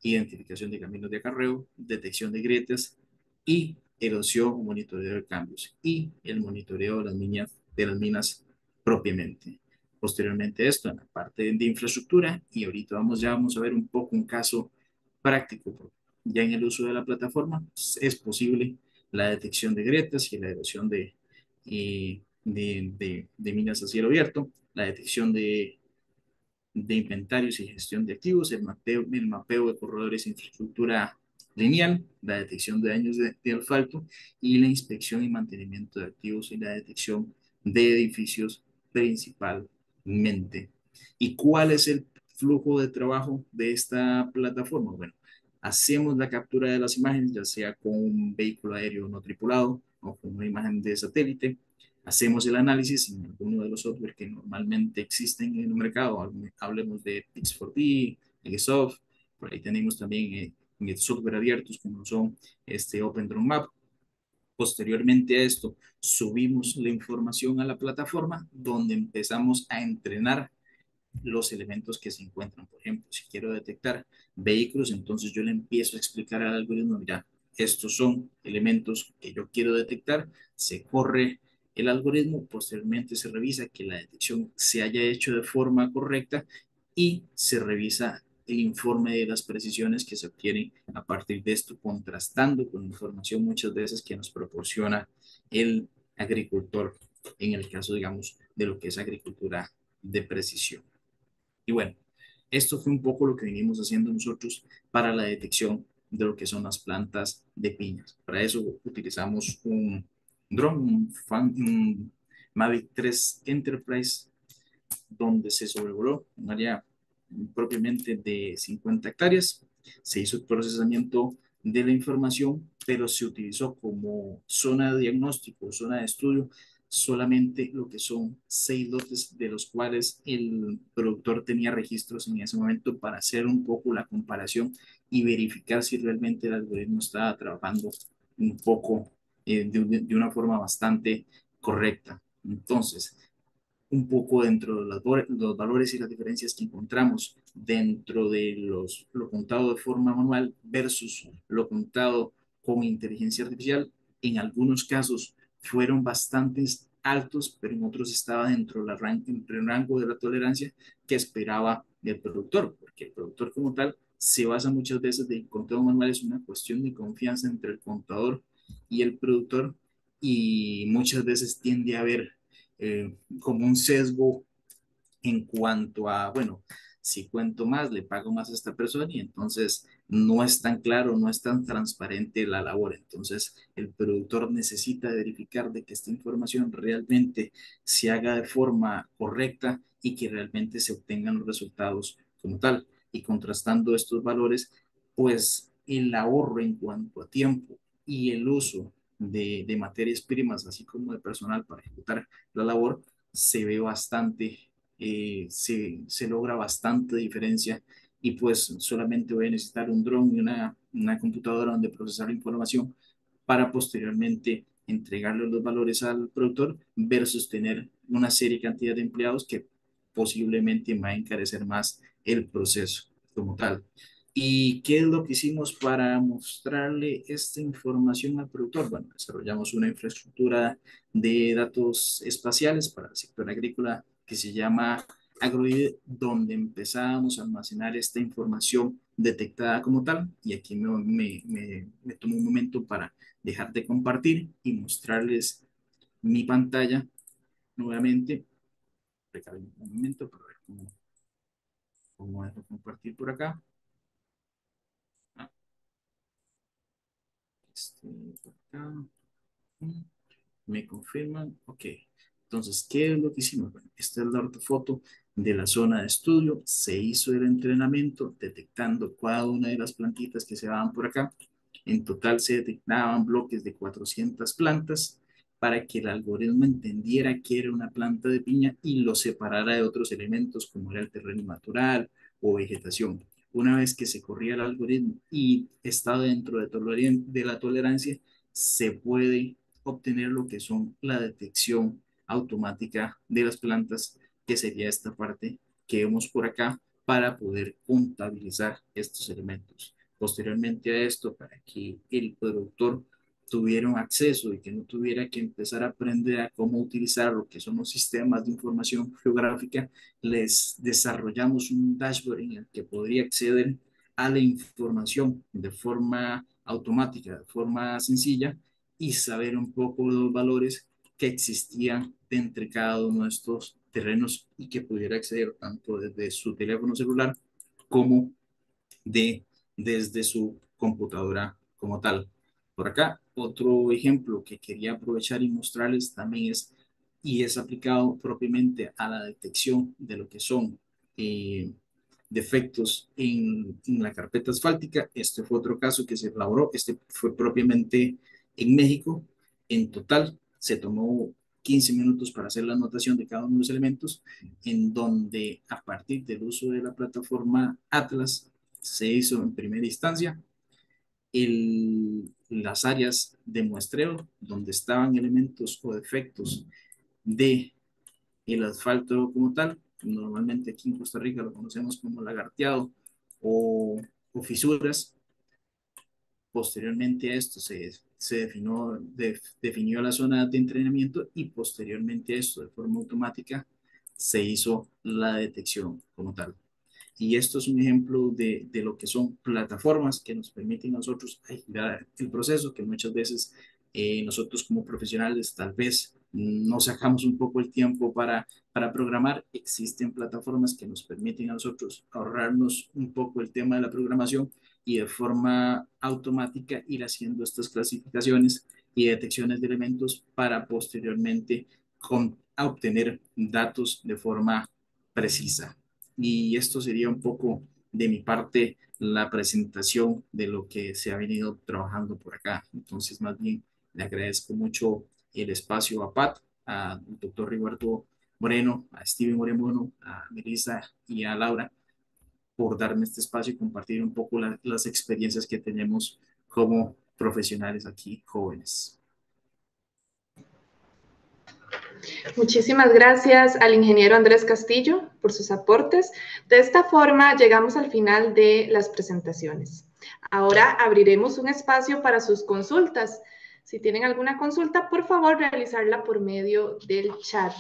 identificación de caminos de acarreo, detección de grietas y erosión o monitoreo de cambios y el monitoreo de las minas propiamente. Posteriormente a esto, en la parte de infraestructura, y ahorita vamos a ver un poco un caso práctico. Ya en el uso de la plataforma es posible la detección de grietas y la erosión de minas a cielo abierto, la detección de inventarios y gestión de activos, el mapeo de corredores de infraestructura lineal, la detección de daños de asfalto y la inspección y mantenimiento de activos y la detección de edificios principalmente. ¿Y cuál es el flujo de trabajo de esta plataforma? Bueno, hacemos la captura de las imágenes, ya sea con un vehículo aéreo no tripulado o con una imagen de satélite. Hacemos el análisis en alguno de los software que normalmente existen en el mercado. Hablemos de Pix4D, Legasoft, por ahí tenemos también software abiertos como son OpenDronMap. Posteriormente a esto, subimos la información a la plataforma donde empezamos a entrenar los elementos que se encuentran. Por ejemplo, si quiero detectar vehículos, entonces yo le empiezo a explicar al algoritmo, mira, estos son elementos que yo quiero detectar, se corre el algoritmo, posteriormente se revisa que la detección se haya hecho de forma correcta y se revisa el informe de las precisiones que se obtienen a partir de esto, contrastando con información muchas veces que nos proporciona el agricultor, en el caso, digamos, de lo que es agricultura de precisión. Y bueno, esto fue un poco lo que venimos haciendo nosotros para la detección de lo que son las plantas de piñas. Para eso utilizamos un dron, un Mavic 3 Enterprise, donde se sobrevoló un área propiamente de 50 hectáreas. Se hizo el procesamiento de la información, pero se utilizó como zona de diagnóstico, zona de estudio, solamente lo que son 6 lotes, de los cuales el productor tenía registros en ese momento para hacer un poco la comparación y verificar si realmente el algoritmo estaba trabajando un poco de una forma bastante correcta. Entonces, un poco dentro de los valores y las diferencias que encontramos dentro de lo contado de forma manual versus lo contado con inteligencia artificial. En algunos casos fueron bastante altos, pero en otros estaba entre el rango de la tolerancia que esperaba el productor, porque el productor como tal se basa muchas veces de que contado manual es una cuestión de confianza entre el contador y el productor, y muchas veces tiende a haber como un sesgo en cuanto a, bueno, si cuento más, le pago más a esta persona, y entonces no es tan claro, no es tan transparente la labor. Entonces el productor necesita verificar de que esta información realmente se haga de forma correcta y que realmente se obtengan los resultados como tal. Y contrastando estos valores, pues el ahorro en cuanto a tiempo y el uso de materias primas, así como de personal para ejecutar la labor, se ve bastante, se logra bastante diferencia, y pues solamente voy a necesitar un dron y una computadora donde procesar la información para posteriormente entregarle los valores al productor versus tener una serie cantidad de empleados que posiblemente va a encarecer más el proceso como tal. ¿Y qué es lo que hicimos para mostrarle esta información al productor? Bueno, desarrollamos una infraestructura de datos espaciales para el sector agrícola que se llama Agroid, donde empezamos a almacenar esta información detectada como tal. Y aquí me tomo un momento para dejar de compartir y mostrarles mi pantalla nuevamente. Un momento para ver cómo dejo compartir por acá. Ah, por acá. Me confirman, ok. Entonces, ¿qué es lo que hicimos? Bueno, esta es la ortofoto de la zona de estudio. Se hizo el entrenamiento detectando cada una de las plantitas que se daban por acá. En total se detectaban bloques de 400 plantas para que el algoritmo entendiera que era una planta de piña y lo separara de otros elementos como era el terreno natural o vegetación. Una vez que se corría el algoritmo y está dentro de la tolerancia, se puede obtener lo que son la detección automática de las plantas, que sería esta parte que vemos por acá, para poder contabilizar estos elementos. Posteriormente a esto, para que el productor tuviera un acceso y que no tuviera que empezar a aprender a cómo utilizar lo que son los sistemas de información geográfica, les desarrollamos un dashboard en el que podría acceder a la información de forma automática, de forma sencilla, y saber un poco los valores que existían entre cada uno de estos terrenos, y que pudiera acceder tanto desde su teléfono celular como desde su computadora como tal. Por acá, otro ejemplo que quería aprovechar y mostrarles también es aplicado propiamente a la detección de lo que son defectos en la carpeta asfáltica. Este fue otro caso que se elaboró, este fue propiamente en México. En total se tomó 15 minutos para hacer la anotación de cada uno de los elementos, en donde a partir del uso de la plataforma Atlas se hizo en primera instancia las áreas de muestreo donde estaban elementos o defectos de el asfalto como tal. Normalmente aquí en Costa Rica lo conocemos como lagarteado o fisuras. Posteriormente a esto definió la zona de entrenamiento, y posteriormente a esto, de forma automática, se hizo la detección como tal. Y esto es un ejemplo de lo que son plataformas que nos permiten a nosotros agilizar el proceso, que muchas veces nosotros como profesionales tal vez no sacamos un poco el tiempo para programar. Existen plataformas que nos permiten a nosotros ahorrarnos un poco el tema de la programación y de forma automática ir haciendo estas clasificaciones y detecciones de elementos para posteriormente obtener datos de forma precisa. Y esto sería un poco de mi parte la presentación de lo que se ha venido trabajando por acá. Entonces, más bien, le agradezco mucho el espacio a Pat, al doctor Rigoberto Moreno, a Steven Moreno, a Melissa y a Laura por darme este espacio y compartir un poco las experiencias que tenemos como profesionales aquí jóvenes. Muchísimas gracias al ingeniero Andrés Castillo por sus aportes. De esta forma llegamos al final de las presentaciones. Ahora abriremos un espacio para sus consultas. Si tienen alguna consulta, por favor, realizarla por medio del chat.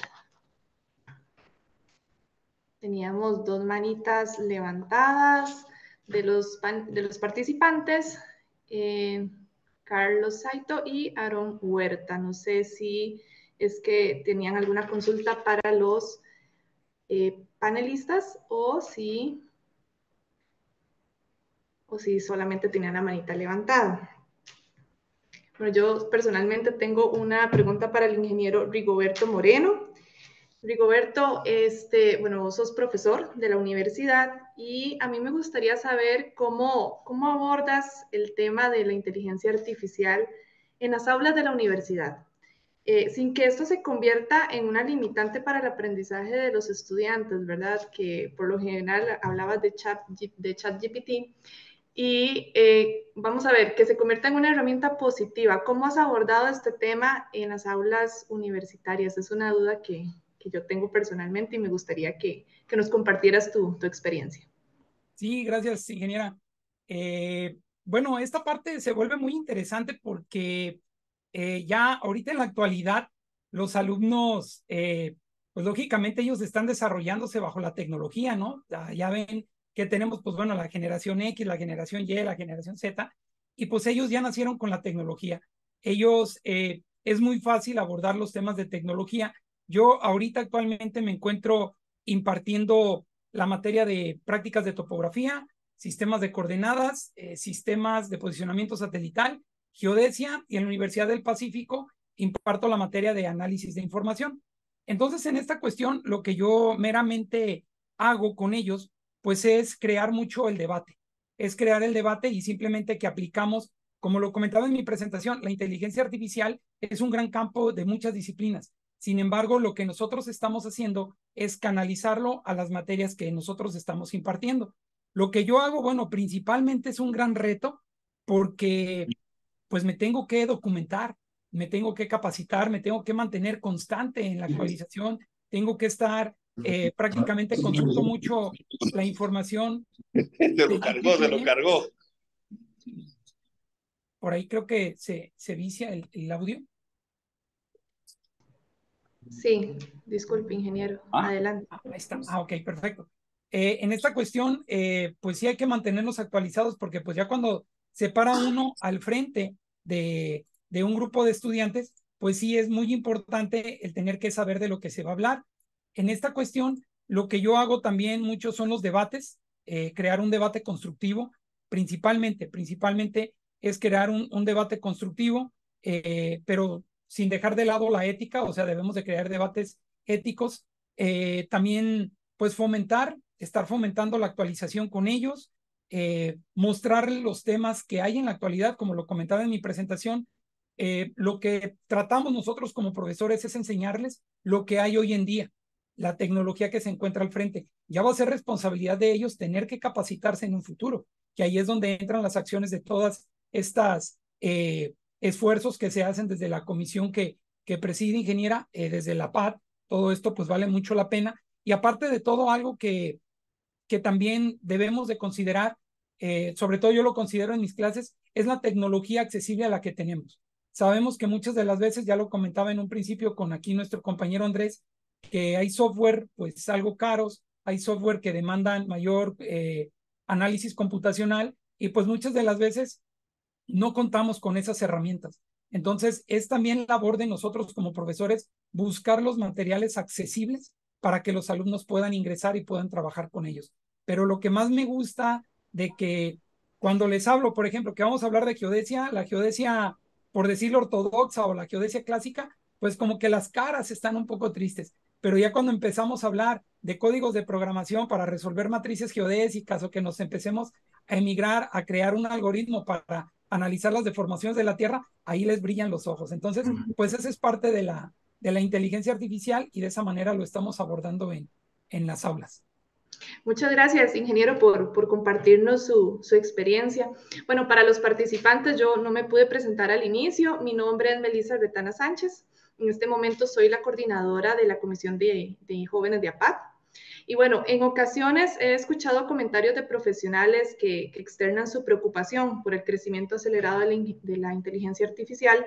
Teníamos dos manitas levantadas de los participantes, Carlos Saito y Aaron Huerta. No sé si es que tenían alguna consulta para los panelistas o si solamente tenían la manita levantada. Bueno, yo personalmente tengo una pregunta para el ingeniero Rigoberto Moreno. Rigoberto, bueno, vos sos profesor de la universidad y a mí me gustaría saber cómo abordas el tema de la inteligencia artificial en las aulas de la universidad, sin que esto se convierta en una limitante para el aprendizaje de los estudiantes, ¿verdad? Que por lo general hablabas de ChatGPT y vamos a ver, que se convierta en una herramienta positiva. ¿Cómo has abordado este tema en las aulas universitarias? Es una duda que yo tengo personalmente y me gustaría que nos compartieras tu experiencia. Sí, gracias, ingeniera. Bueno, esta parte se vuelve muy interesante porque ya ahorita en la actualidad los alumnos, pues lógicamente ellos están desarrollándose bajo la tecnología, ¿no? Ya ven que tenemos, pues bueno, la generación X, la generación Y, la generación Z, y pues ellos ya nacieron con la tecnología. Ellos, es muy fácil abordar los temas de tecnología. Yo ahorita actualmente me encuentro impartiendo la materia de prácticas de topografía, sistemas de coordenadas, sistemas de posicionamiento satelital, geodesia, y en la Universidad del Pacífico imparto la materia de análisis de información. Entonces, en esta cuestión, lo que yo meramente hago con ellos, pues es crear mucho el debate. Es crear el debate y simplemente que aplicamos, como lo comentaba en mi presentación, la inteligencia artificial es un gran campo de muchas disciplinas. Sin embargo, lo que nosotros estamos haciendo es canalizarlo a las materias que nosotros estamos impartiendo. Lo que yo hago, bueno, principalmente es un gran reto porque pues me tengo que documentar, me tengo que capacitar, me tengo que mantener constante en la actualización, tengo que estar, prácticamente consulto mucho la información. Se lo cargó. Por ahí creo que se vicia el audio. Sí, disculpe, ingeniero. Adelante. Ahí está. Ok, perfecto. En esta cuestión, pues sí hay que mantenernos actualizados porque pues ya cuando se para uno al frente de un grupo de estudiantes, pues sí es muy importante el tener que saber de lo que se va a hablar. En esta cuestión, lo que yo hago también mucho son los debates, crear un debate constructivo, principalmente es crear un debate constructivo, pero sin dejar de lado la ética, o sea, debemos de crear debates éticos, también pues estar fomentando la actualización con ellos, mostrar los temas que hay en la actualidad, como lo comentaba en mi presentación. Lo que tratamos nosotros como profesores es enseñarles lo que hay hoy en día, la tecnología que se encuentra al frente. Ya va a ser responsabilidad de ellos tener que capacitarse en un futuro, que ahí es donde entran las acciones de todas estas esfuerzos que se hacen desde la comisión que preside ingeniera, desde la PAD. Todo esto pues vale mucho la pena. Y aparte de todo, algo que también debemos de considerar, sobre todo yo lo considero en mis clases, es la tecnología accesible a la que tenemos. Sabemos que muchas de las veces, ya lo comentaba en un principio con aquí nuestro compañero Andrés, que hay software pues algo caros, hay software que demandan mayor análisis computacional y pues muchas de las veces no contamos con esas herramientas. Entonces, es también labor de nosotros como profesores buscar los materiales accesibles para que los alumnos puedan ingresar y puedan trabajar con ellos. Pero lo que más me gusta de que cuando les hablo, por ejemplo, que vamos a hablar de geodesia, la geodesia, por decirlo ortodoxa o la geodesia clásica, pues como que las caras están un poco tristes. Pero ya cuando empezamos a hablar de códigos de programación para resolver matrices geodésicas o que nos empecemos a emigrar a crear un algoritmo para analizar las deformaciones de la Tierra, ahí les brillan los ojos. Entonces, pues esa es parte de la inteligencia artificial y de esa manera lo estamos abordando en las aulas. Muchas gracias, ingeniero, por compartirnos su experiencia. Bueno, para los participantes, yo no me pude presentar al inicio. Mi nombre es Melissa Retana Sánchez. En este momento soy la coordinadora de la Comisión de Jóvenes de APAC. Y bueno, en ocasiones he escuchado comentarios de profesionales que externan su preocupación por el crecimiento acelerado de la inteligencia artificial,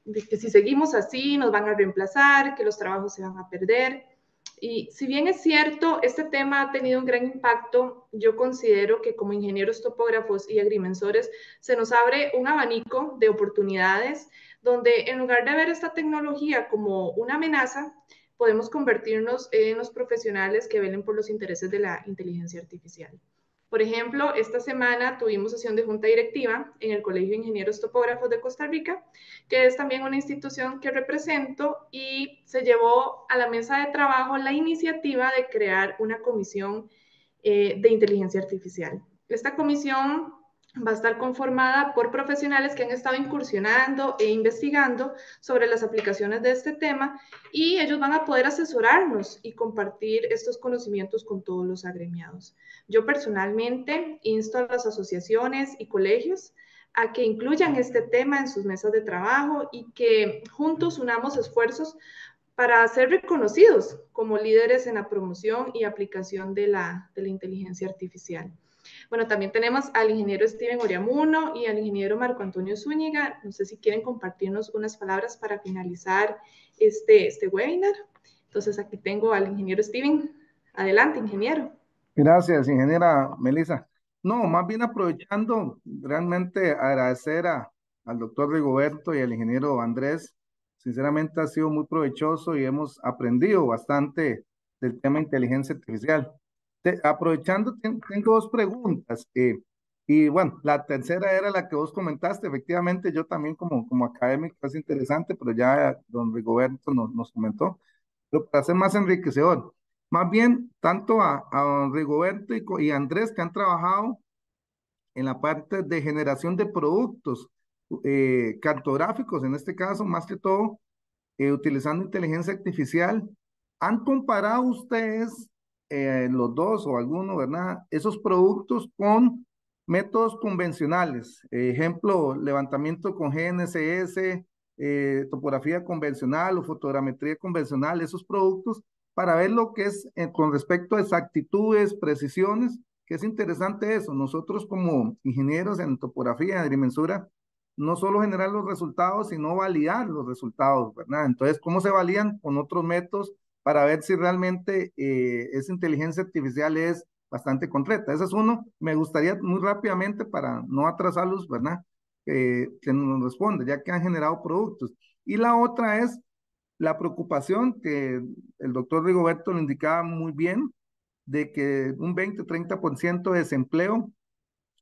de que si seguimos así nos van a reemplazar, que los trabajos se van a perder. Y si bien es cierto, este tema ha tenido un gran impacto, yo considero que como ingenieros topógrafos y agrimensores se nos abre un abanico de oportunidades donde en lugar de ver esta tecnología como una amenaza, podemos convertirnos en los profesionales que velen por los intereses de la inteligencia artificial. Por ejemplo, esta semana tuvimos sesión de junta directiva en el Colegio de Ingenieros Topógrafos de Costa Rica, que es también una institución que represento, y se llevó a la mesa de trabajo la iniciativa de crear una comisión de inteligencia artificial. Esta comisión va a estar conformada por profesionales que han estado incursionando e investigando sobre las aplicaciones de este tema y ellos van a poder asesorarnos y compartir estos conocimientos con todos los agremiados. Yo personalmente insto a las asociaciones y colegios a que incluyan este tema en sus mesas de trabajo y que juntos unamos esfuerzos para ser reconocidos como líderes en la promoción y aplicación de la inteligencia artificial. Bueno, también tenemos al ingeniero Steven Oriamuno y al ingeniero Marco Antonio Zúñiga. No sé si quieren compartirnos unas palabras para finalizar este webinar. Entonces, aquí tengo al ingeniero Steven. Adelante, ingeniero. Gracias, ingeniera Melissa. No, más bien aprovechando, realmente agradecer al doctor Rigoberto y al ingeniero Andrés. Sinceramente ha sido muy provechoso y hemos aprendido bastante del tema de inteligencia artificial. Aprovechando, tengo dos preguntas. Y bueno, la tercera era la que vos comentaste. Efectivamente, yo también como académico es interesante, pero ya don Rigoberto nos comentó. Pero para ser más enriquecedor, más bien, tanto a don Rigoberto y Andrés que han trabajado en la parte de generación de productos cartográficos, en este caso, más que todo, utilizando inteligencia artificial. ¿Han comparado ustedes, los dos o alguno, verdad, esos productos con métodos convencionales? Ejemplo, levantamiento con GNSS, topografía convencional o fotogrametría convencional, esos productos, para ver lo que es con respecto a exactitudes, precisiones, que es interesante eso. Nosotros como ingenieros en topografía, en agrimensura, no solo generar los resultados, sino validar los resultados, ¿verdad? Entonces, ¿cómo se validan? Con otros métodos para ver si realmente esa inteligencia artificial es bastante concreta. Ese es uno. Me gustaría muy rápidamente, para no atrasarlos, ¿verdad? Que nos responda, ya que han generado productos. Y la otra es la preocupación que el doctor Rigoberto lo indicaba muy bien, de que un 20-30% de desempleo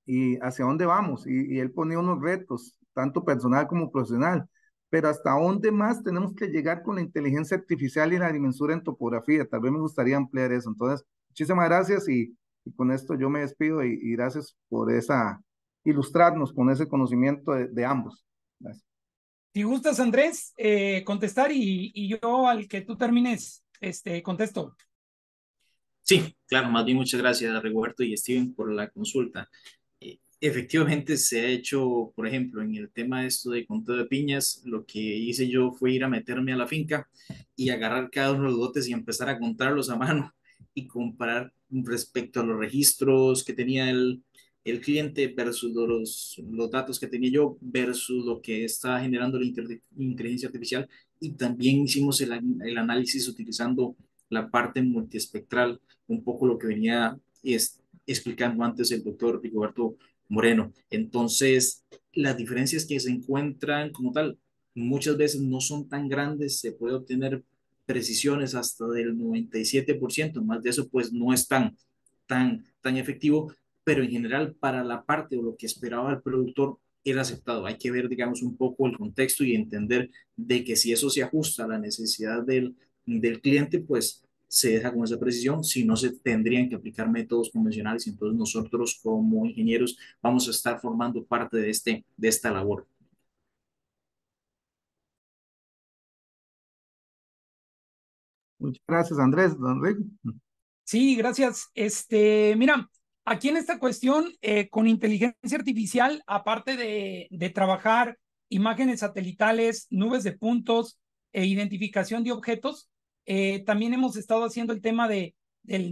y hacia dónde vamos. Y él ponía unos retos, tanto personal como profesional, pero hasta dónde más tenemos que llegar con la inteligencia artificial y la dimensura en topografía. Tal vez me gustaría ampliar eso. Entonces, muchísimas gracias y con esto yo me despido y gracias por ilustrarnos con ese conocimiento de ambos. Gracias. Si gustas, Andrés, contestar y yo al que tú termines, contesto. Sí, claro, más bien muchas gracias, Rigoberto y Steven, por la consulta. Efectivamente se ha hecho, por ejemplo, en el tema de esto de conteo de piñas, lo que hice yo fue ir a meterme a la finca y agarrar cada uno de los lotes y empezar a contarlos a mano y comparar respecto a los registros que tenía el cliente versus los datos que tenía yo versus lo que estaba generando la inteligencia artificial. Y también hicimos el análisis utilizando la parte multiespectral, un poco lo que venía explicando antes el doctor Rigoberto Moreno. Entonces, las diferencias que se encuentran como tal muchas veces no son tan grandes, se puede obtener precisiones hasta del 97%, más de eso pues no es tan efectivo, pero en general para la parte o lo que esperaba el productor era aceptado. Hay que ver, digamos, un poco el contexto y entender de que si eso se ajusta a la necesidad del cliente, pues se deja con esa precisión, si no se tendrían que aplicar métodos convencionales y entonces nosotros como ingenieros vamos a estar formando parte de esta labor. Muchas gracias, Andrés. Don Rick. Sí, gracias. Mira, aquí en esta cuestión, con inteligencia artificial, aparte de trabajar imágenes satelitales, nubes de puntos e identificación de objetos, también hemos estado haciendo el tema del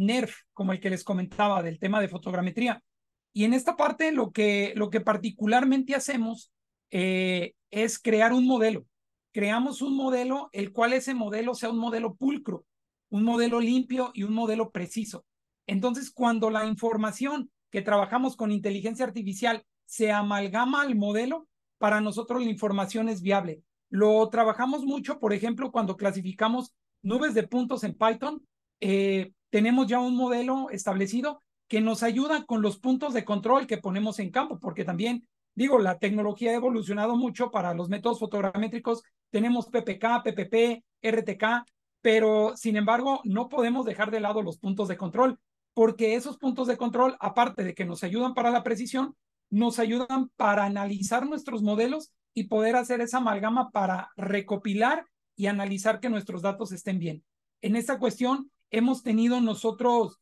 NERF, como el que les comentaba, del tema de fotogrametría. Y en esta parte lo que particularmente hacemos es crear un modelo. Creamos un modelo, el cual ese modelo sea un modelo pulcro, un modelo limpio y un modelo preciso. Entonces, cuando la información que trabajamos con inteligencia artificial se amalgama al modelo, para nosotros la información es viable. Lo trabajamos mucho, por ejemplo, cuando clasificamos nubes de puntos en Python, tenemos ya un modelo establecido que nos ayuda con los puntos de control que ponemos en campo, porque también, digo, la tecnología ha evolucionado mucho para los métodos fotogramétricos. Tenemos PPK, PPP, RTK, pero sin embargo no podemos dejar de lado los puntos de control, porque esos puntos de control, aparte de que nos ayudan para la precisión, nos ayudan para analizar nuestros modelos y poder hacer esa amalgama para recopilar y analizar que nuestros datos estén bien. En esta cuestión hemos tenido nosotros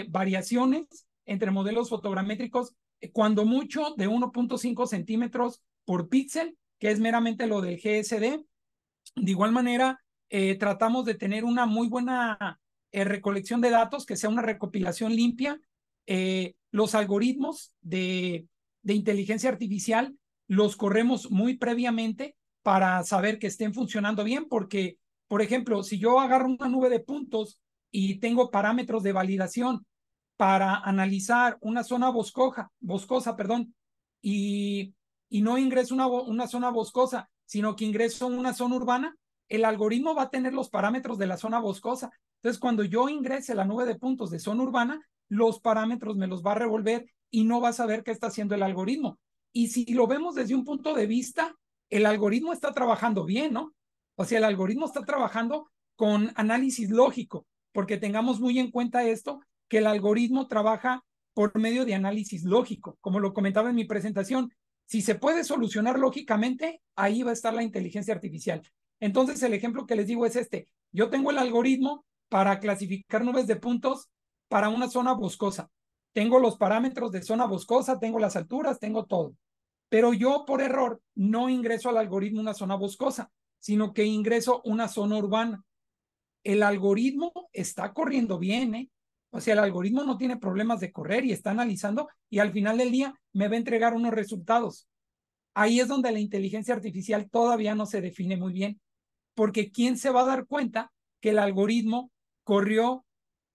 variaciones entre modelos fotogramétricos, cuando mucho de 1.5 centímetros por píxel, que es meramente lo del GSD. De igual manera, tratamos de tener una muy buena recolección de datos, que sea una recopilación limpia. Los algoritmos de inteligencia artificial los corremos muy previamente para saber que estén funcionando bien, porque, por ejemplo, si yo agarro una nube de puntos y tengo parámetros de validación para analizar una zona boscosa, perdón, y no ingreso una zona boscosa, sino que ingreso una zona urbana, el algoritmo va a tener los parámetros de la zona boscosa. Entonces, cuando yo ingrese la nube de puntos de zona urbana, los parámetros me los va a revolver y no va a saber qué está haciendo el algoritmo. Y si lo vemos desde un punto de vista, el algoritmo está trabajando bien, ¿no? O sea, el algoritmo está trabajando con análisis lógico, porque tengamos muy en cuenta esto, que el algoritmo trabaja por medio de análisis lógico. Como lo comentaba en mi presentación, si se puede solucionar lógicamente, ahí va a estar la inteligencia artificial. Entonces, el ejemplo que les digo es este. Yo tengo el algoritmo para clasificar nubes de puntos para una zona boscosa. Tengo los parámetros de zona boscosa, tengo las alturas, tengo todo. Pero yo por error no ingreso al algoritmo una zona boscosa, sino que ingreso una zona urbana. El algoritmo está corriendo bien, ¿eh? O sea, el algoritmo no tiene problemas de correr y está analizando y al final del día me va a entregar unos resultados. Ahí es donde la inteligencia artificial todavía no se define muy bien, porque ¿quién se va a dar cuenta que el algoritmo corrió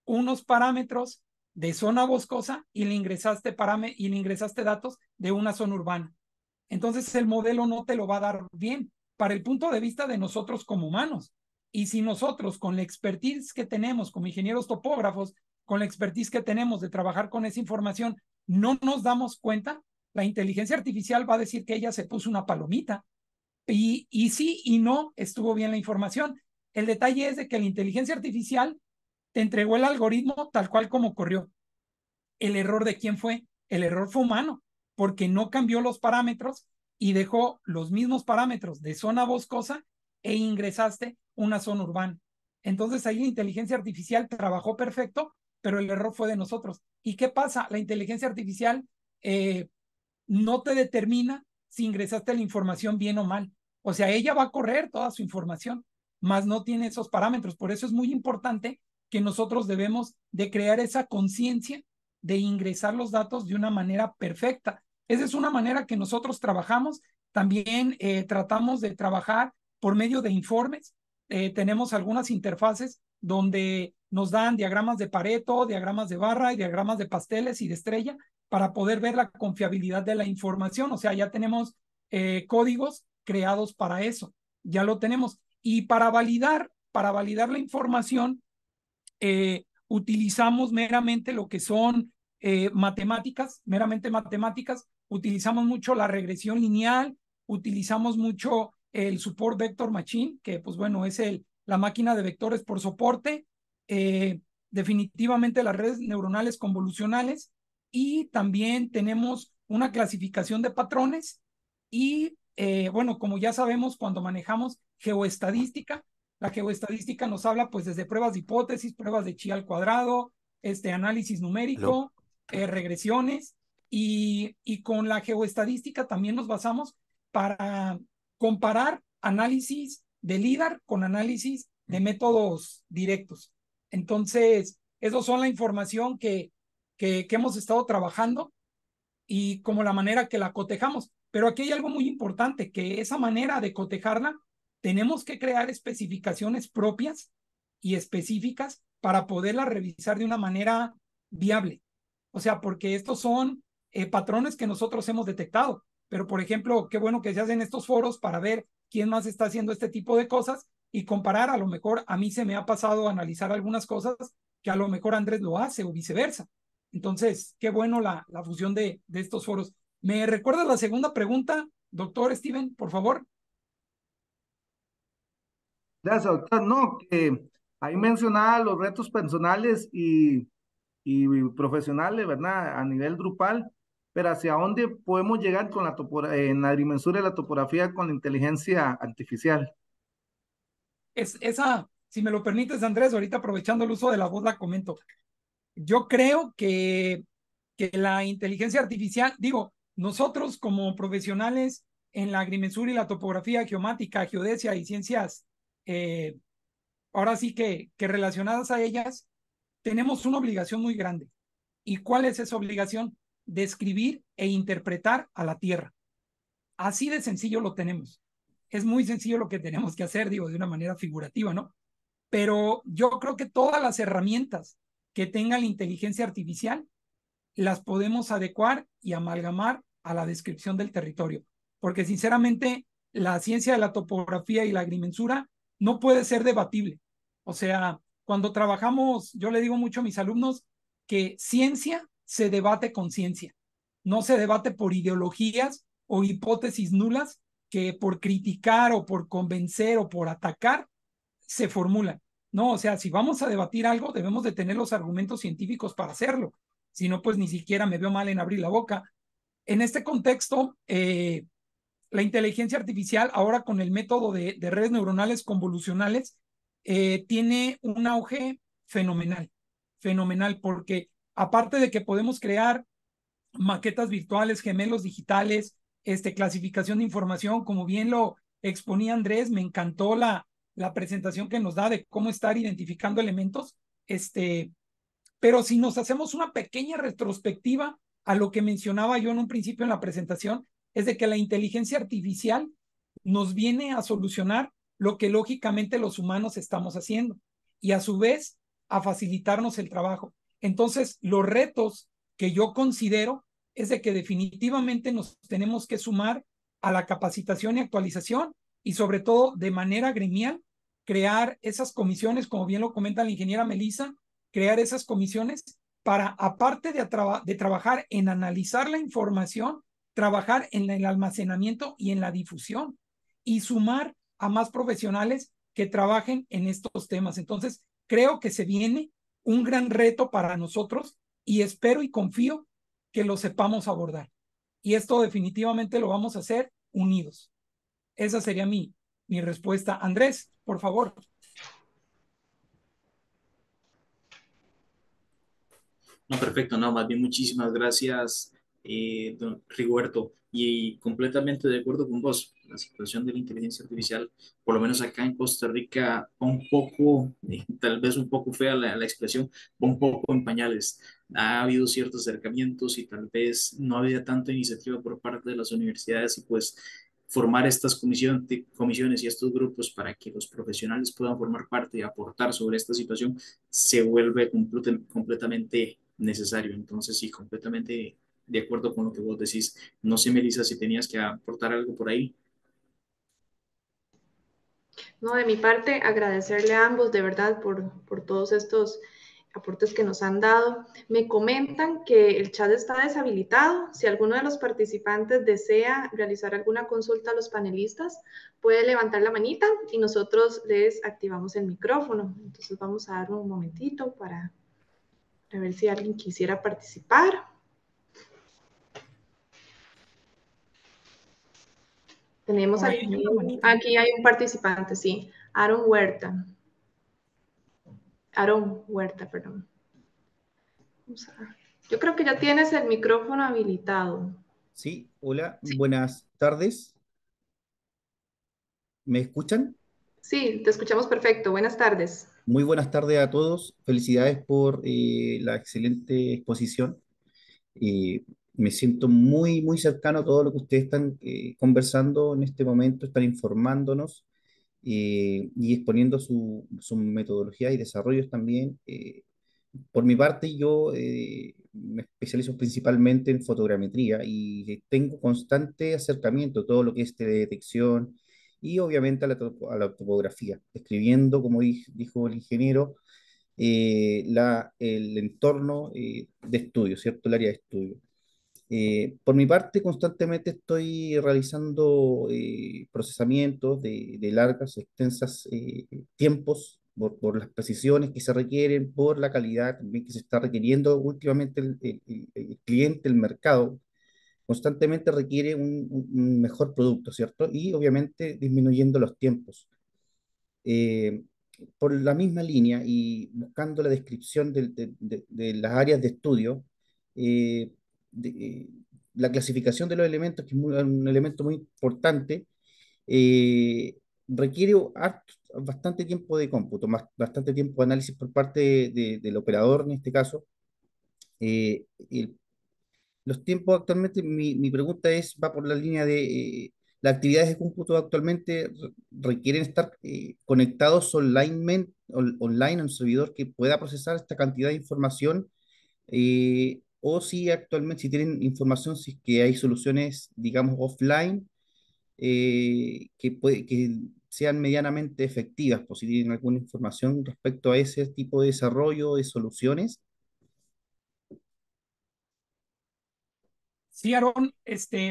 unos parámetros de zona boscosa y le ingresaste datos de una zona urbana? Entonces el modelo no te lo va a dar bien para el punto de vista de nosotros como humanos. Y si nosotros, con la expertise que tenemos como ingenieros topógrafos, con la expertise que tenemos de trabajar con esa información, no nos damos cuenta, la inteligencia artificial va a decir que ella se puso una palomita. Y sí y no estuvo bien la información. El detalle es de que la inteligencia artificial te entregó el algoritmo tal cual como corrió. ¿El error de quién fue? El error fue humano, porque no cambió los parámetros y dejó los mismos parámetros de zona boscosa e ingresaste una zona urbana. Entonces ahí la inteligencia artificial trabajó perfecto, pero el error fue de nosotros. ¿Y qué pasa? La inteligencia artificial no te determina si ingresaste la información bien o mal. O sea, ella va a correr toda su información, mas no tiene esos parámetros. Por eso es muy importante que nosotros debemos de crear esa conciencia de ingresar los datos de una manera perfecta. Esa es una manera que nosotros trabajamos. También tratamos de trabajar por medio de informes. Tenemos algunas interfaces donde nos dan diagramas de Pareto, diagramas de barra y diagramas de pasteles y de estrella para poder ver la confiabilidad de la información. O sea, ya tenemos códigos creados para eso, ya lo tenemos. Y para validar la información, utilizamos meramente lo que son matemáticas, meramente matemáticas, utilizamos mucho la regresión lineal, utilizamos mucho el Support Vector Machine, que pues bueno, es la máquina de vectores por soporte, definitivamente las redes neuronales convolucionales, y también tenemos una clasificación de patrones y bueno, como ya sabemos, cuando manejamos geoestadística, la geoestadística nos habla pues desde pruebas de hipótesis, pruebas de chi al cuadrado, análisis numérico, regresiones, y con la geoestadística también nos basamos para comparar análisis de LIDAR con análisis de métodos directos. Entonces, esos son la información que hemos estado trabajando y como la manera que la cotejamos. Pero aquí hay algo muy importante, que esa manera de cotejarla, tenemos que crear especificaciones propias y específicas para poderla revisar de una manera viable. O sea, porque estos son patrones que nosotros hemos detectado. Pero, por ejemplo, qué bueno que se hacen estos foros para ver quién más está haciendo este tipo de cosas y comparar. A lo mejor a mí se me ha pasado a analizar algunas cosas que a lo mejor Andrés lo hace o viceversa. Entonces, qué bueno la fusión de estos foros. ¿Me recuerdas la segunda pregunta, doctor Steven, por favor? Gracias, doctor. No, que ahí mencionaba los retos personales y profesionales, ¿verdad? A nivel grupal, pero ¿hacia dónde podemos llegar con en la dimensura de la topografía con la inteligencia artificial? Esa, si me lo permites, Andrés, ahorita aprovechando el uso de la voz, la comento. Yo creo que la inteligencia artificial, digo, nosotros como profesionales en la agrimensura y la topografía geomática, geodesia y ciencias, ahora sí que relacionadas a ellas, tenemos una obligación muy grande. ¿Y cuál es esa obligación? Describir e interpretar a la Tierra. Así de sencillo lo tenemos. Es muy sencillo lo que tenemos que hacer, digo, de una manera figurativa, ¿no? Pero yo creo que todas las herramientas que tenga la inteligencia artificial las podemos adecuar y amalgamar a la descripción del territorio. Porque sinceramente, la ciencia de la topografía y la agrimensura no puede ser debatible. O sea, cuando trabajamos, yo le digo mucho a mis alumnos que ciencia se debate con ciencia. No se debate por ideologías o hipótesis nulas que por criticar o por convencer o por atacar se formulan. No, o sea, si vamos a debatir algo, debemos de tener los argumentos científicos para hacerlo. Si no, pues ni siquiera me veo mal en abrir la boca. En este contexto, la inteligencia artificial, ahora con el método de redes neuronales convolucionales, tiene un auge fenomenal, fenomenal, porque aparte de que podemos crear maquetas virtuales, gemelos digitales, clasificación de información, como bien lo exponía Andrés, me encantó la presentación que nos da de cómo estar identificando elementos, pero si nos hacemos una pequeña retrospectiva a lo que mencionaba yo en un principio en la presentación, es de que la inteligencia artificial nos viene a solucionar lo que lógicamente los humanos estamos haciendo y a su vez a facilitarnos el trabajo. Entonces, los retos que yo considero es de que definitivamente nos tenemos que sumar a la capacitación y actualización y sobre todo de manera gremial, crear esas comisiones, como bien lo comenta la ingeniera Melissa, crear esas comisiones para, aparte de trabajar en analizar la información, trabajar en el almacenamiento y en la difusión y sumar a más profesionales que trabajen en estos temas. Entonces, creo que se viene un gran reto para nosotros y espero y confío que lo sepamos abordar. Y esto definitivamente lo vamos a hacer unidos. Esa sería mi respuesta. Andrés, por favor. No, perfecto, no, más bien muchísimas gracias, don Rigoberto, y completamente de acuerdo con vos. La situación de la inteligencia artificial, por lo menos acá en Costa Rica, va un poco, tal vez un poco fea la expresión, va un poco en pañales. Ha habido ciertos acercamientos y tal vez no había tanta iniciativa por parte de las universidades y pues formar estas comisiones y estos grupos para que los profesionales puedan formar parte y aportar sobre esta situación se vuelve completamente necesario. Entonces, sí, completamente de acuerdo con lo que vos decís. No sé, Melissa, si tenías que aportar algo por ahí. No, de mi parte, agradecerle a ambos de verdad por todos estos aportes que nos han dado. Me comentan que el chat está deshabilitado. Si alguno de los participantes desea realizar alguna consulta a los panelistas, puede levantar la manita y nosotros les activamos el micrófono. Entonces vamos a dar un momentito para ver si alguien quisiera participar. Tenemos aquí hay un participante, sí, Aaron Huerta. Aaron Huerta, perdón. Yo creo que ya tienes el micrófono habilitado. Sí, hola, buenas tardes. ¿Me escuchan? Sí, te escuchamos perfecto. Buenas tardes. Muy buenas tardes a todos. Felicidades por la excelente exposición. Me siento muy, muy cercano a todo lo que ustedes están conversando en este momento, están informándonos y exponiendo su metodología y desarrollos también. Por mi parte, yo me especializo principalmente en fotogrametría y tengo constante acercamiento a todo lo que es teledetección y obviamente a la topografía, describiendo, como dijo el ingeniero, el entorno de estudio, ¿cierto? El área de estudio. Por mi parte, constantemente estoy realizando procesamientos de largas, extensas tiempos por las precisiones que se requieren, por la calidad también que se está requiriendo últimamente el cliente, el mercado. Constantemente requiere un mejor producto, ¿cierto? Y obviamente disminuyendo los tiempos. Eh, por la misma línea y buscando la descripción de las áreas de estudio, eh, de- eh, la clasificación de los elementos, que es un elemento muy importante, eh, requiere bastante tiempo de cómputo, bastante tiempo de análisis por parte del operador en este caso. Eh, el los tiempos actualmente, mi pregunta va por la línea de las actividades de cómputo actualmente requieren estar conectados online a un servidor que pueda procesar esta cantidad de información, o si actualmente, si tienen información, si es que hay soluciones, digamos, offline, que sean medianamente efectivas, pues si tienen alguna información respecto a ese tipo de desarrollo de soluciones. Sí, Aarón,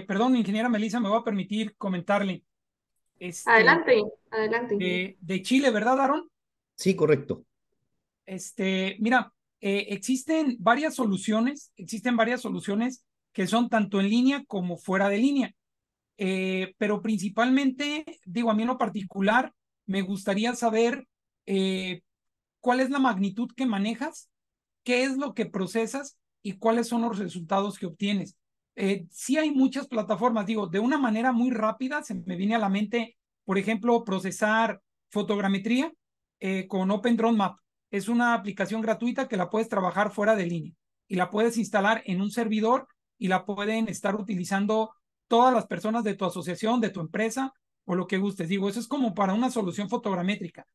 perdón, ingeniera Melissa, me va a permitir comentarle, Adelante, adelante. de Chile, ¿verdad, Aarón? Sí, correcto. Mira, existen varias soluciones que son tanto en línea como fuera de línea. Pero principalmente, digo, a mí en lo particular, me gustaría saber cuál es la magnitud que manejas, qué es lo que procesas y cuáles son los resultados que obtienes. Sí hay muchas plataformas, digo, de una manera muy rápida se me viene a la mente, por ejemplo, procesar fotogrametría con OpenDroneMap. Es una aplicación gratuita que la puedes trabajar fuera de línea y la puedes instalar en un servidor y la pueden estar utilizando todas las personas de tu asociación, de tu empresa o lo que gustes. Digo, eso es como para una solución fotogramétrica.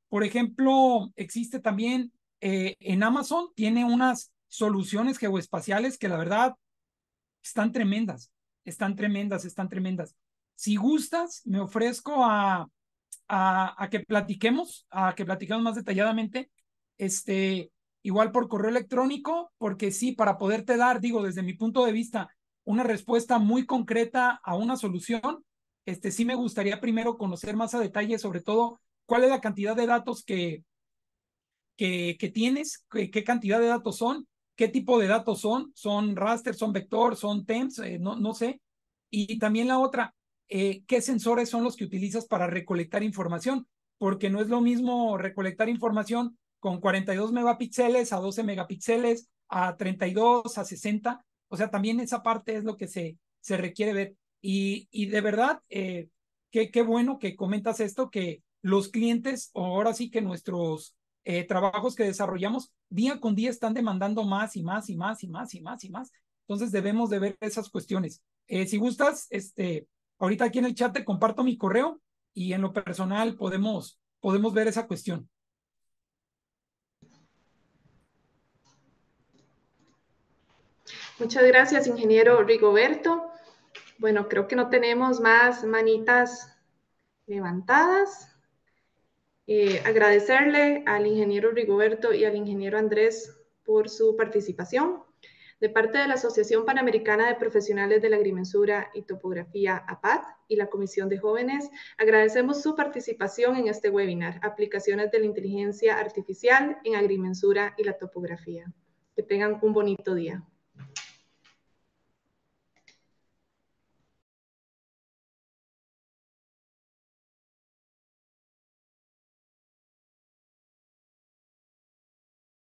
Por ejemplo, existe también en Amazon, tiene unas soluciones geoespaciales que la verdad están tremendas, están tremendas, están tremendas. Si gustas, me ofrezco a que platiquemos más detalladamente, igual por correo electrónico, porque sí, para poderte dar, digo, desde mi punto de vista, una respuesta muy concreta a una solución, sí me gustaría primero conocer más a detalle, sobre todo, cuál es la cantidad de datos que tienes, qué cantidad de datos son, qué tipo de datos son raster, son vector, son temps, no sé. Y también la otra, qué sensores son los que utilizas para recolectar información, porque no es lo mismo recolectar información con 42 megapíxeles a 12 megapíxeles, a 32, a 60. O sea, también esa parte es lo que se requiere ver. Y de verdad, qué bueno que comentas esto, que los clientes, o ahora sí que nuestros trabajos que desarrollamos día con día están demandando más y más y más y más y más y más. Entonces debemos de ver esas cuestiones. Si gustas, Ahorita aquí en el chat te comparto mi correo y en lo personal podemos ver esa cuestión. Muchas gracias, ingeniero Rigoberto. Bueno, creo que no tenemos más manitas levantadas. Agradecerle al ingeniero Rigoberto y al ingeniero Andrés por su participación. De parte de la Asociación Panamericana de Profesionales de la Agrimensura y Topografía, APAT, y la Comisión de Jóvenes, agradecemos su participación en este webinar, Aplicaciones de la Inteligencia Artificial en Agrimensura y la Topografía. Que tengan un bonito día.